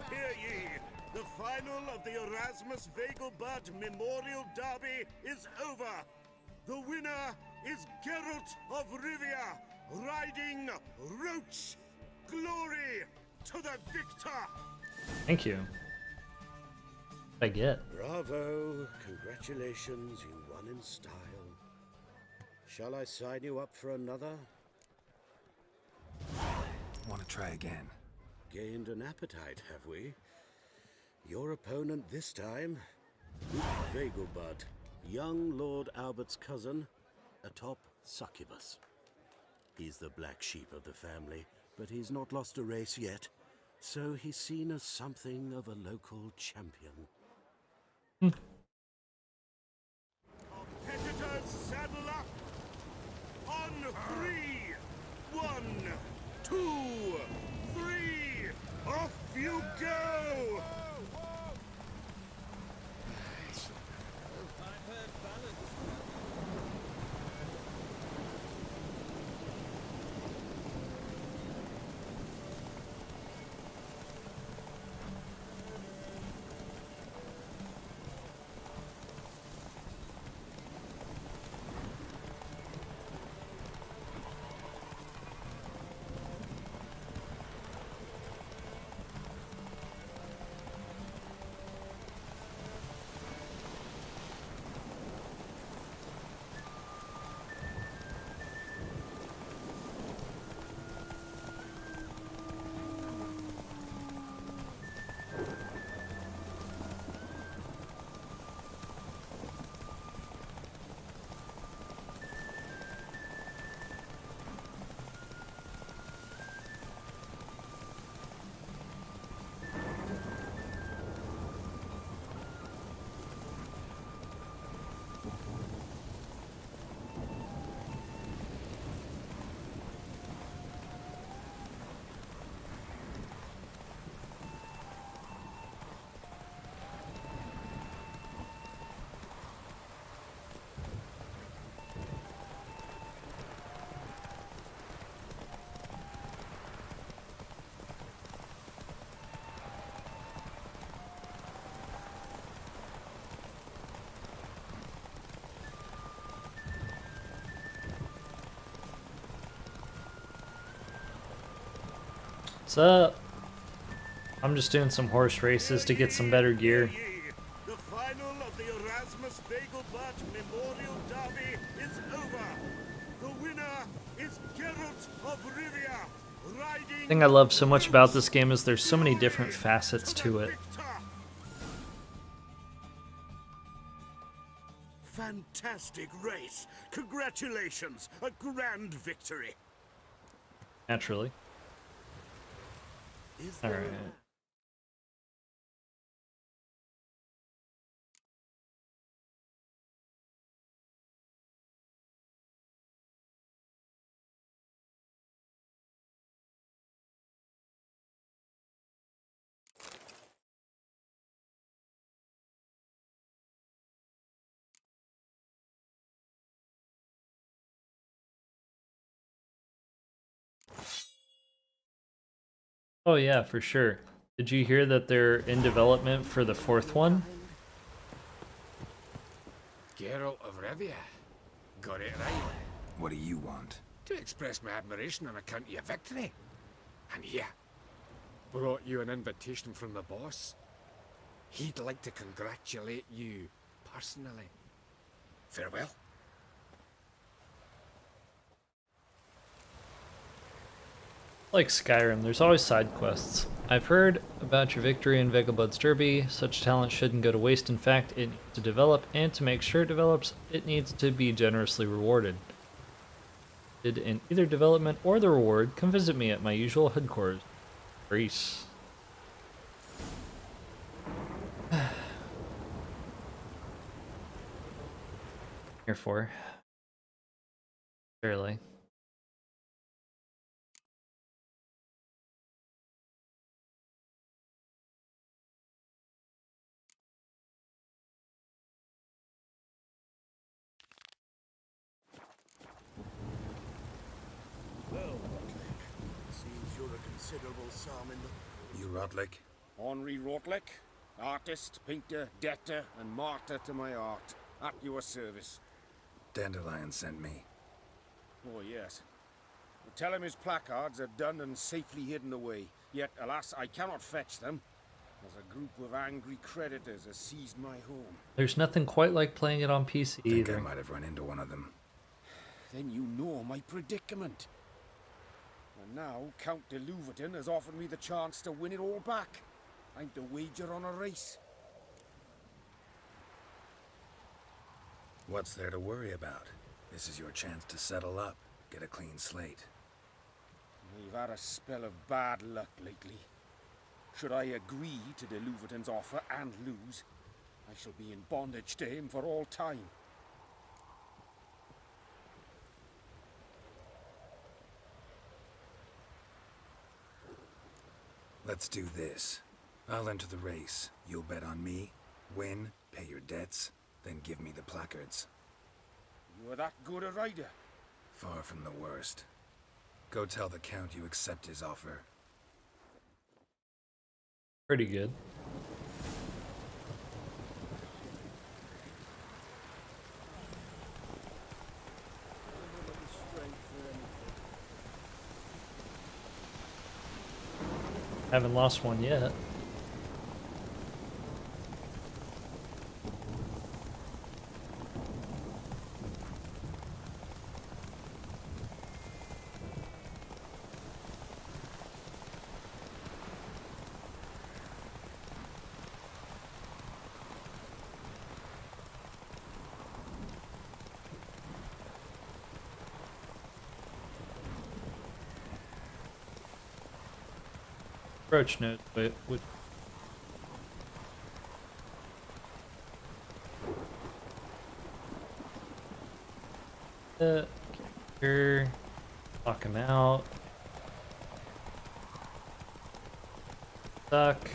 Hear ye! The final of the Erasmus Vegelbud Memorial Derby is over! The winner is Geralt of Rivia, riding Roach! Glory to the victor! Thank you. I get. Bravo! Congratulations, you won in style. Shall I sign you up for another? Want to try again? Gained an appetite, have we? Your opponent this time, Luke Vegelbud, young Lord Albert's cousin, atop Succubus. He's the black sheep of the family, but he's not lost a race yet, so he's seen as something of a local champion. Competitors, saddle up! On 3! 1, 2, 3! Off you go! What's up? I'm just doing some horse races to get some better gear. The final of the Erasmus Vegelbart Memorial Derby is over. The winner is Geralt of Rivia, riding... The thing I love so much about this game is there's so many different facets to it. Fantastic race. Congratulations. A grand victory. Naturally. Alright. Oh yeah, for sure. Did you hear that they're in development for the 4th one? Geralt of Rivia. Got it right. What do you want? To express my admiration on account of your victory. And here, brought you an invitation from the boss. He'd like to congratulate you personally. Farewell. Like Skyrim, there's always side quests. I've heard about your victory in Vegelbud's Derby. Such talent shouldn't go to waste. In fact, it needs to develop, and to make sure it develops, it needs to be generously rewarded. In either development or the reward, come visit me at my usual headquarters. Greece. Here for. Barely. Well, Rotlick, seems you're a considerable sum in the... You Rotlick? Henri Rotlick, artist, painter, debtor, and martyr to my art. At your service. Dandelion sent me. Oh, yes. Tell him his placards are done and safely hidden away. Yet, alas, I cannot fetch them, as a group of angry creditors has seized my home. There's nothing quite like playing it on PC either. I might have run into one of them. Then you know my predicament. And now Count de Louverton has offered me the chance to win it all back. I'm to wager on a race. What's there to worry about? This is your chance to settle up, get a clean slate. We've had a spell of bad luck lately. Should I agree to de Louverton's offer and lose, I shall be in bondage to him for all time. Let's do this. I'll enter the race. You'll bet on me, win, pay your debts, then give me the placards. You are that good a rider? Far from the worst. Go tell the Count you accept his offer. Pretty good. Haven't lost one yet. Approach note, but would here, lock him out. Suck.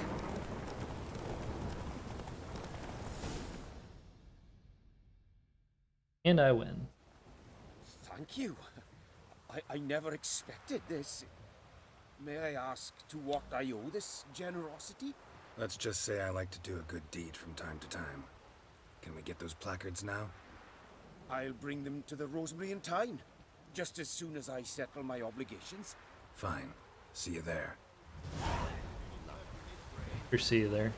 And I win. Thank you. I never expected this. May I ask to what I owe this generosity? Let's just say I like to do a good deed from time to time. Can we get those placards now? I'll bring them to the Rosemary in time, just as soon as I settle my obligations. Fine. See you there. See you there.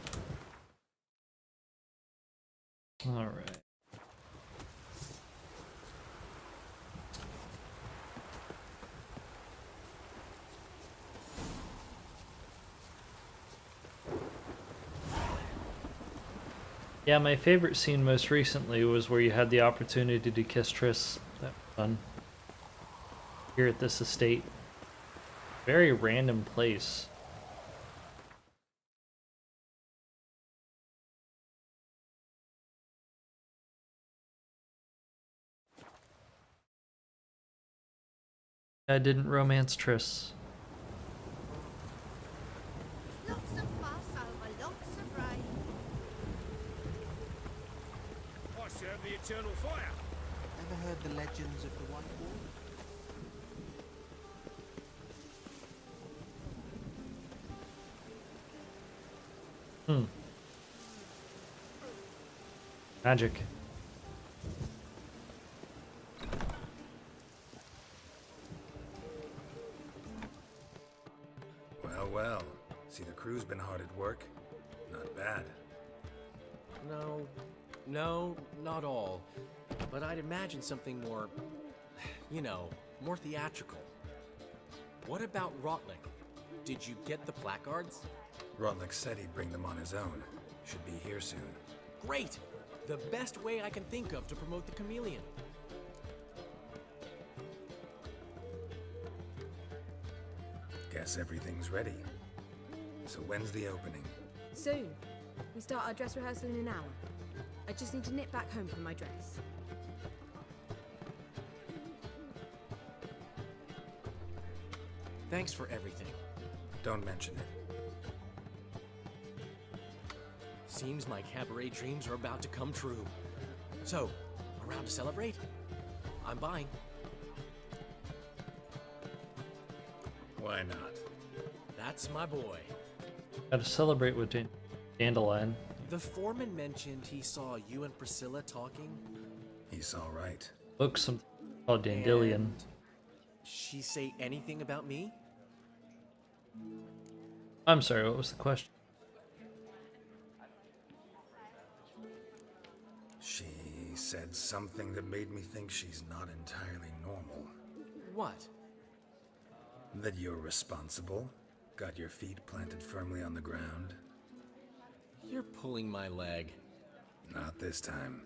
All right. Yeah, my favorite scene most recently was where you had the opportunity to kiss Triss. That was fun. Here at this estate. Very random place. I didn't romance Triss. Lots of fuss over lots of rain. I serve the eternal fire. Ever heard the legends of the White Wall? Magic. Well, well. See, the crew's been hard at work. Not bad. No, not all. But I'd imagine something more, you know, more theatrical. What about Rotlick? Did you get the placards? Rotlick said he'd bring them on his own. Should be here soon. Great! The best way I can think of to promote the chameleon. Guess everything's ready. So when's the opening? Soon. We start our dress rehearsal in an hour. I just need to nip back home for my dress. Thanks for everything. Don't mention it. Seems my cabaret dreams are about to come true. So, around to celebrate? I'm buying. Why not? That's my boy. Gotta celebrate with Dandelion. The foreman mentioned he saw you and Priscilla talking. He's all right. Look, something called Dandelion. And she say anything about me? I'm sorry, what was the question? She said something that made me think she's not entirely normal. What? That you're responsible, got your feet planted firmly on the ground. You're pulling my leg. Not this time.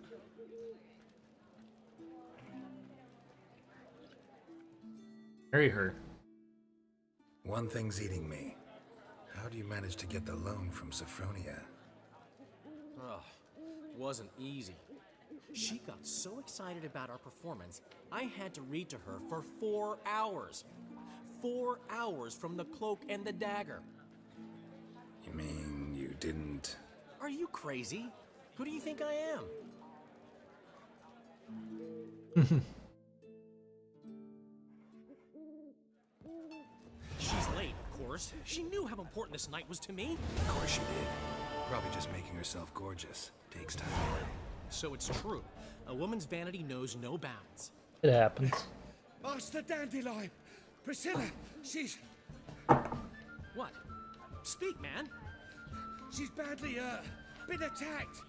Marry her. One thing's eating me. How do you manage to get the loan from Sophronia? Ugh, wasn't easy. She got so excited about our performance, I had to read to her for 4 hours. 4 hours from The Cloak and the Dagger. You mean you didn't... Are you crazy? Who do you think I am? She's late, of course. She knew how important this night was to me. Of course she did. Probably just making herself gorgeous. Takes time away. So it's true. A woman's vanity knows no bounds. It happens. Master Dandelion! Priscilla, she's... What? Speak, man. She's badly, been attacked.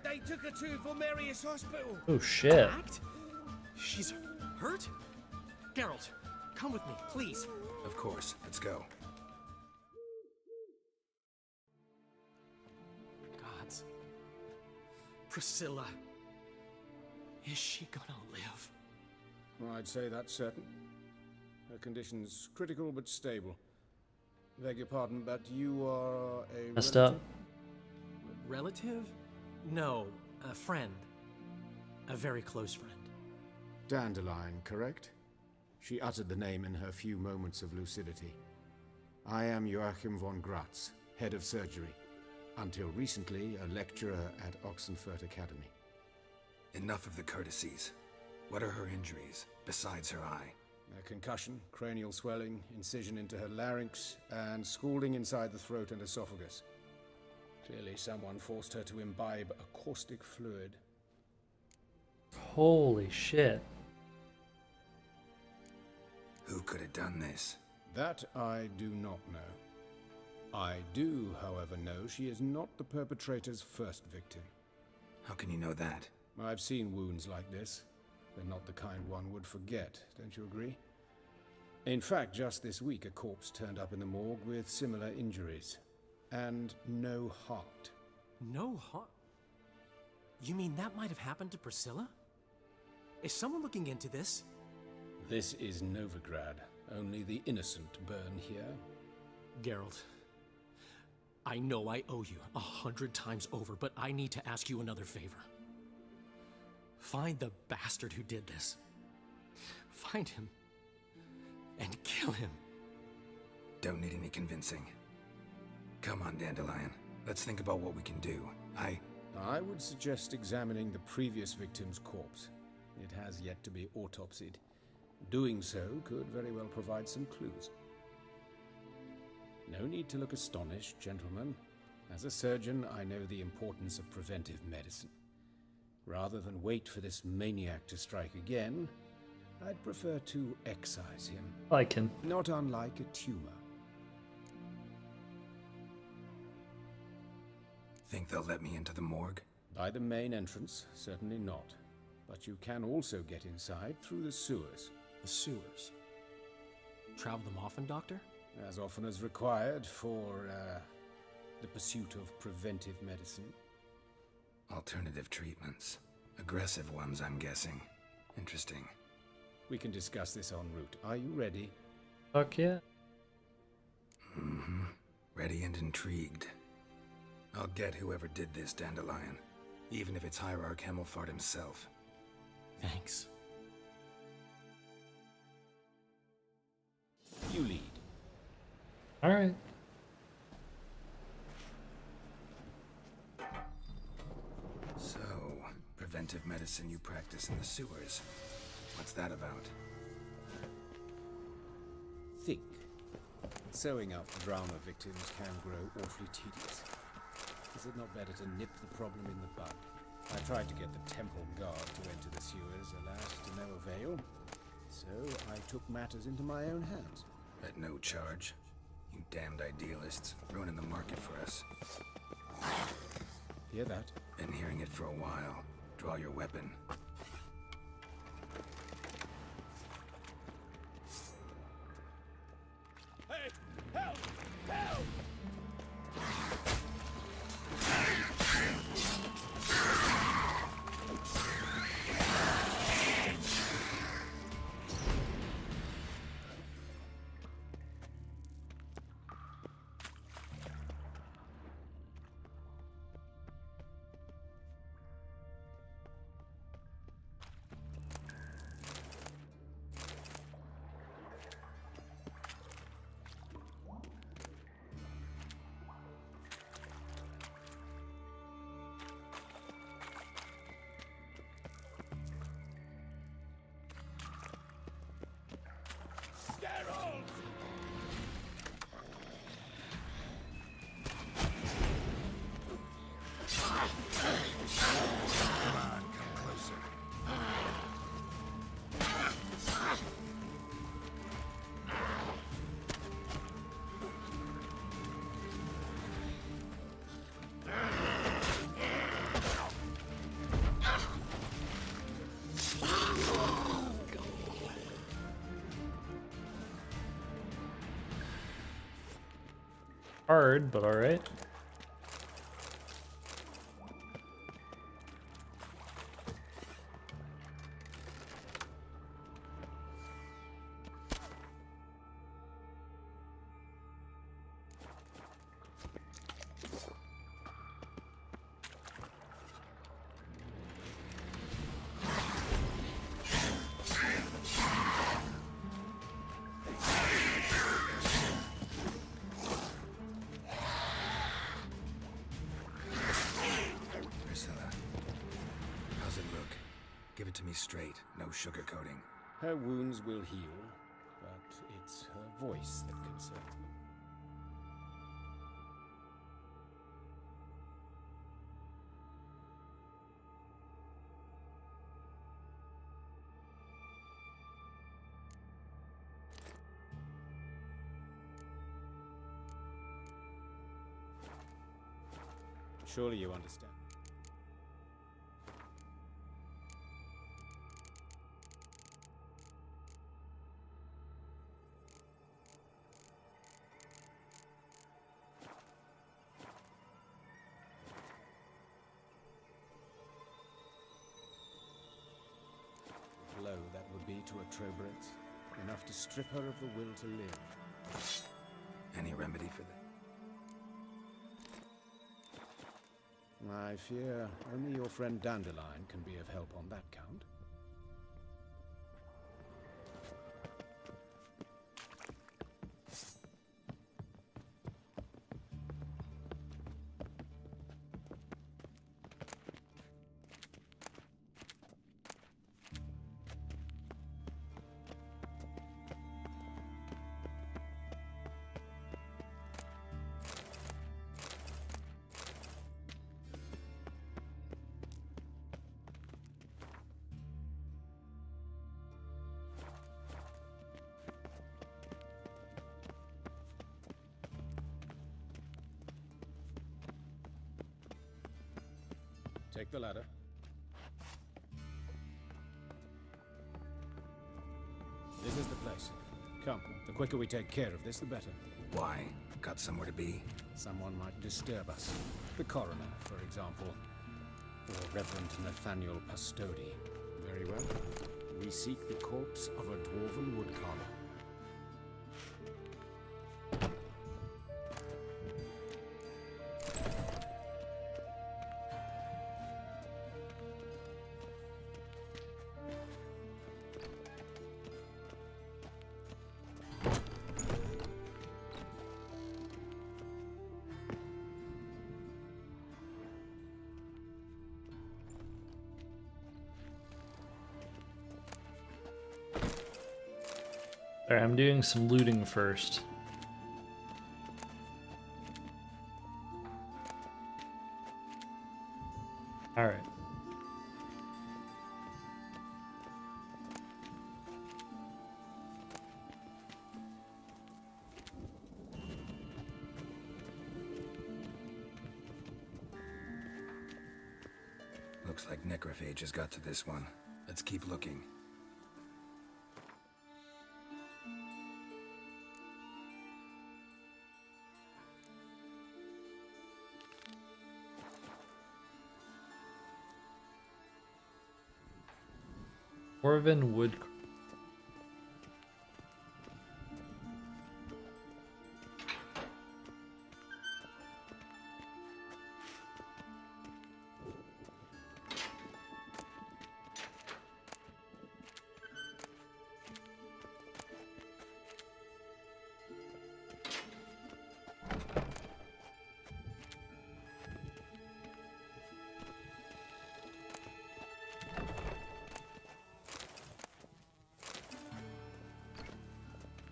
They took her to Vulmerius Hospital. Oh shit. Attacked? She's hurt? Geralt, come with me, please. Of course. Let's go. Gods. Priscilla. Is she gonna live? I'd say that's certain. Her condition's critical but stable. Beg your pardon, but you are a Messed relative? up. Relative? No, a friend. A very close friend. Dandelion, correct? She uttered the name in her few moments of lucidity. I am Joachim von Gratz, head of surgery. Until recently, a lecturer at Oxenfurt Academy. Enough of the courtesies. What are her injuries, besides her eye? A concussion, cranial swelling, incision into her larynx, and scalding inside the throat and esophagus. Clearly someone forced her to imbibe a caustic fluid. Holy shit. Who could have done this? That I do not know. I do, however, know she is not the perpetrator's first victim. How can you know that? I've seen wounds like this. They're not the kind one would forget, don't you agree? In fact, just this week a corpse turned up in the morgue with similar injuries. And no heart. No heart? You mean that might have happened to Priscilla? Is someone looking into this? This is Novigrad. Only the innocent burn here. Geralt, I know I owe you 100 times over, but I need to ask you another favor. Find the bastard who did this. Find him and kill him. Don't need any convincing. Come on, Dandelion. Let's think about what we can do. I would suggest examining the previous victim's corpse. It has yet to be autopsied. Doing so could very well provide some clues. No need to look astonished, gentlemen. As a surgeon, I know the importance of preventive medicine. Rather than wait for this maniac to strike again, I'd prefer to excise him. Like him. Not unlike a tumor. Think they'll let me into the morgue? By the main entrance, certainly not. But you can also get inside through the sewers. The sewers? Travel them often, Doctor? As often as required for, the pursuit of preventive medicine. Alternative treatments. Aggressive ones, I'm guessing. Interesting. We can discuss this en route. Are you ready? Fuck yeah. Mm-hmm. Ready and intrigued. I'll get whoever did this, Dandelion. Even if it's Hierarch Hemmelfart himself. Thanks. You lead. Alright. So, preventive medicine you practice in the sewers. What's that about? Think. Sewing up drama victims can grow awfully tedious. Is it not better to nip the problem in the bud? I tried to get the temple guard to enter the sewers, alas, to no avail. So I took matters into my own hands. At no charge. You damned idealists, ruining the market for us. Hear that? Been hearing it for a while. Draw your weapon. Hey! Help! Help! Hard, but alright. Give it to me straight, no sugarcoating. Her wounds will heal, but it's her voice that concerns me. Surely you understand. The blow that would be to a Troberet, enough to strip her of the will to live. Any remedy for that? I fear only your friend Dandelion can be of help on that count. Take the ladder. This is the place. Come, the quicker we take care of this, the better. Why? Got somewhere to be? Someone might disturb us. The coroner, for example. Or Reverend Nathaniel Pastodi. Very well. We seek the corpse of a dwarven woodcarver. Alright, I'm doing some looting first. Alright. Looks like necrophages got to this one. Let's keep looking. Dwarven wood.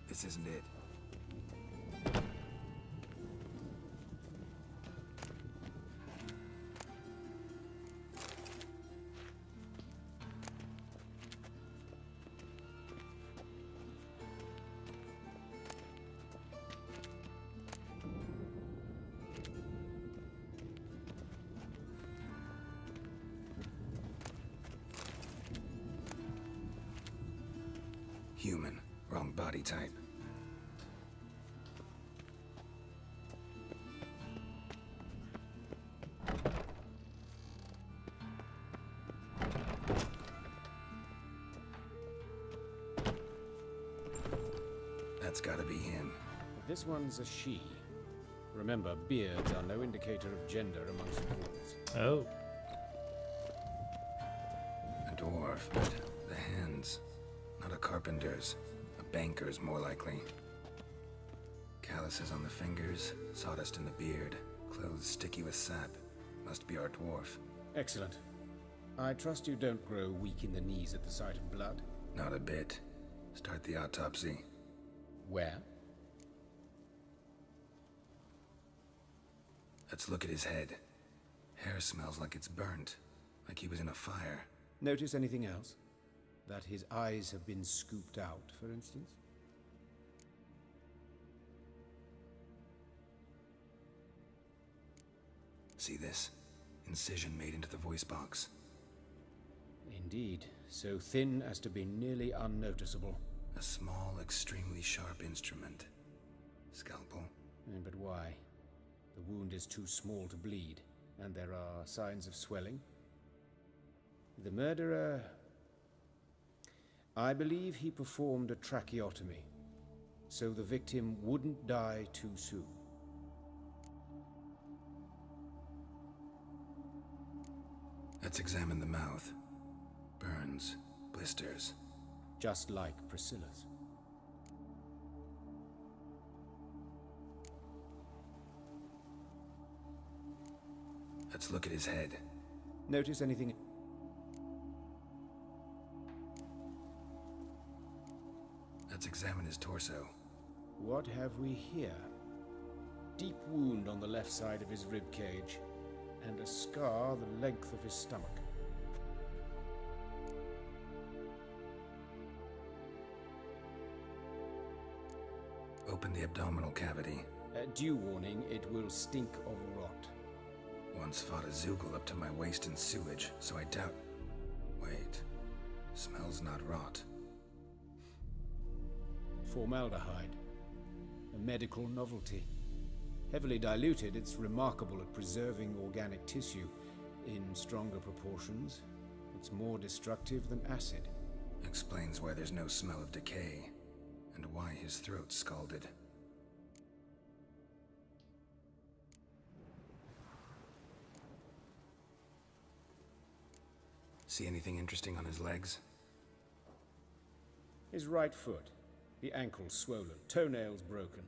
This isn't it. Human. Wrong body type. That's gotta be him. This one's a she. Remember, beards are no indicator of gender amongst dwarves. Oh. A dwarf, but the hands. Not a carpenter's. A banker's, more likely. Calluses on the fingers, sawdust in the beard, clothes sticky with sap. Must be our dwarf. Excellent. I trust you don't grow weak in the knees at the sight of blood? Not a bit. Start the autopsy. Where? Let's look at his head. Hair smells like it's burnt. Like he was in a fire. Notice anything else? That his eyes have been scooped out, for instance? See this? Incision made into the voice box. Indeed, so thin as to be nearly unnoticeable. A small, extremely sharp instrument. Scalpel. But why? The wound is too small to bleed, and there are signs of swelling. The murderer... I believe he performed a tracheotomy, so the victim wouldn't die too soon. Let's examine the mouth. Burns, blisters. Just like Priscilla's. Let's look at his head. Notice anything? Let's examine his torso. What have we here? Deep wound on the left side of his rib cage, and a scar the length of his stomach. Open the abdominal cavity. Due warning, it will stink of rot. Once fought a Zoogle up to my waist in sewage, so I doubt... Wait. Smells not rot. Formaldehyde. A medical novelty. Heavily diluted, it's remarkable at preserving organic tissue. In stronger proportions, it's more destructive than acid. Explains why there's no smell of decay, and why his throat's scalded. See anything interesting on his legs? His right foot. The ankle swollen, toenails broken.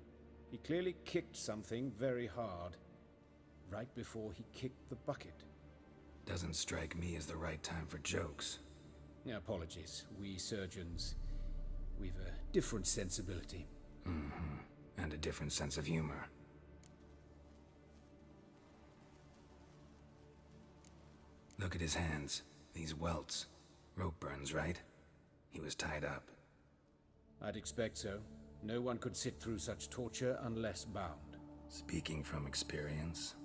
He clearly kicked something very hard, right before he kicked the bucket. Doesn't strike me as the right time for jokes. Apologies. We surgeons, we've a different sensibility. Mm-hmm. And a different sense of humor. Look at his hands. These welts. Rope burns, right? He was tied up. I'd expect so. No one could sit through such torture unless bound. Speaking from experience?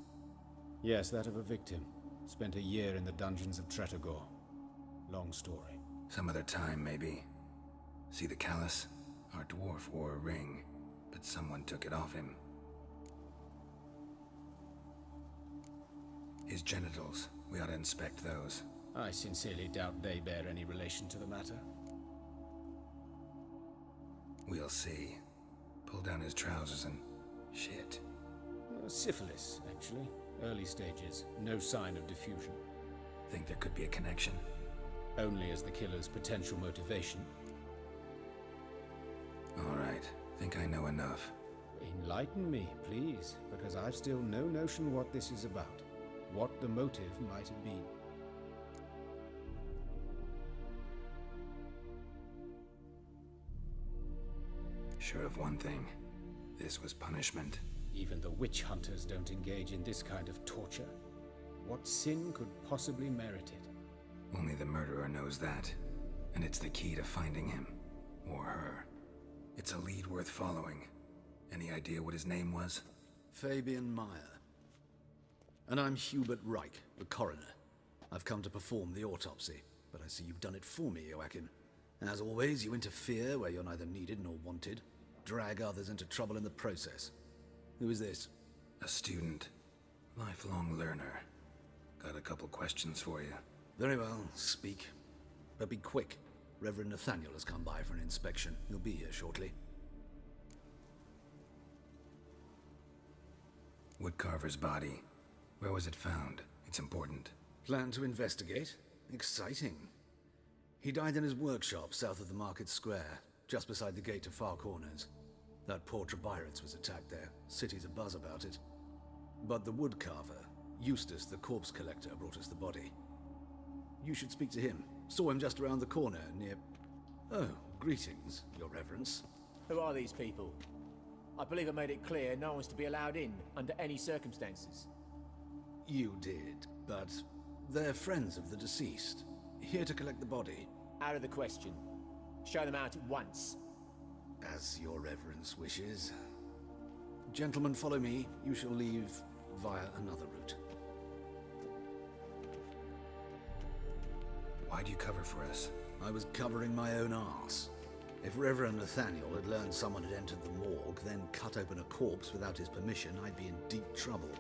Yes, that of a victim. Spent a year in the dungeons of Tretogor. Long story. Some other time, maybe. See the callus? Our dwarf wore a ring, but someone took it off him. His genitals. We ought to inspect those. I sincerely doubt they bear any relation to the matter. We'll see. Pull down his trousers and... shit. Syphilis, actually. Early stages. No sign of diffusion. Think there could be a connection? Only as the killer's potential motivation. All right. Think I know enough. Enlighten me, please, because I've still no notion what this is about. What the motive might have been. Sure of one thing. This was punishment. Even the witch hunters don't engage in this kind of torture. What sin could possibly merit it? Only the murderer knows that. And it's the key to finding him. Or her. It's a lead worth following. Any idea what his name was? Fabian Meyer. And I'm Hubert Reich, the coroner. I've come to perform the autopsy, but I see you've done it for me, Joachim. As always, you interfere where you're neither needed nor wanted. Drag others into trouble in the process. Who is this? A student. Lifelong learner. Got a couple questions for you. Very well, speak. But be quick. Reverend Nathaniel has come by for an inspection. He'll be here shortly. Woodcarver's body. Where was it found? It's important. Plan to investigate? Exciting. He died in his workshop south of the market square, just beside the gate to Far Corners. That poor Trebirates was attacked there. City's abuzz about it. But the woodcarver, Eustace the corpse collector, brought us the body. You should speak to him. Saw him just around the corner near... Oh, greetings, Your Reverence. Who are these people? I believe I made it clear no one's to be allowed in under any circumstances. You did, but they're friends of the deceased. Here to collect the body. Out of the question. Show them out at once. As Your Reverence wishes. Gentlemen, follow me. You shall leave via another route. Why'd you cover for us? I was covering my own arse. If Reverend Nathaniel had learned someone had entered the morgue, then cut open a corpse without his permission, I'd be in deep trouble.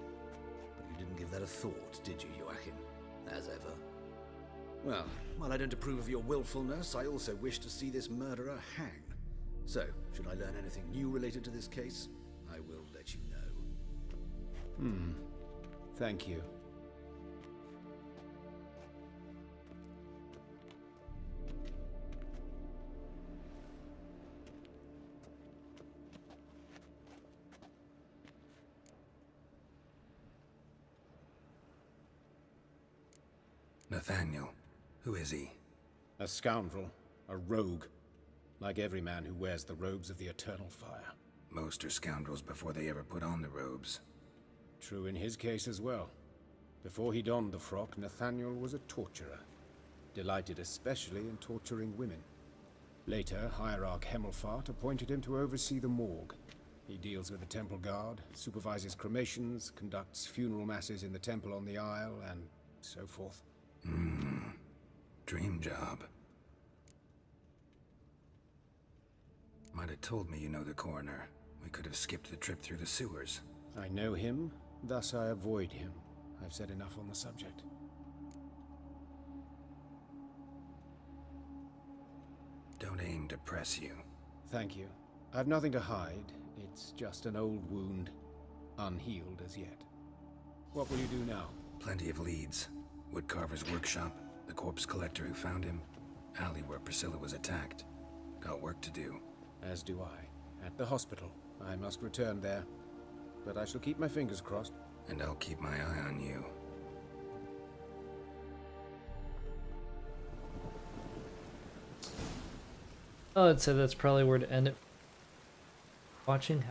But you didn't give that a thought, did you, Joachim? As ever. Well, while I don't approve of your willfulness, I also wish to see this murderer hang. So, should I learn anything new related to this case, I will let you know. Thank you. Nathaniel, who is he? A scoundrel, a rogue, like every man who wears the robes of the Eternal Fire. Most are scoundrels before they ever put on the robes. True in his case as well. Before he donned the frock, Nathaniel was a torturer, delighted especially in torturing women. Later, Hierarch Hemmelfart appointed him to oversee the morgue. He deals with the temple guard, supervises cremations, conducts funeral masses in the temple on the Isle, and so forth. Dream job. Might have told me you know the coroner. We could have skipped the trip through the sewers. I know him, thus I avoid him. I've said enough on the subject. Don't aim to press you. Thank you. I've nothing to hide. It's just an old wound, unhealed as yet. What will you do now? Plenty of leads. Woodcarver's workshop, the corpse collector who found him, alley where Priscilla was attacked. Got work to do. As do I. At the hospital. I must return there. But I shall keep my fingers crossed. And I'll keep my eye on you. I'd say that's probably where to end it. Watching.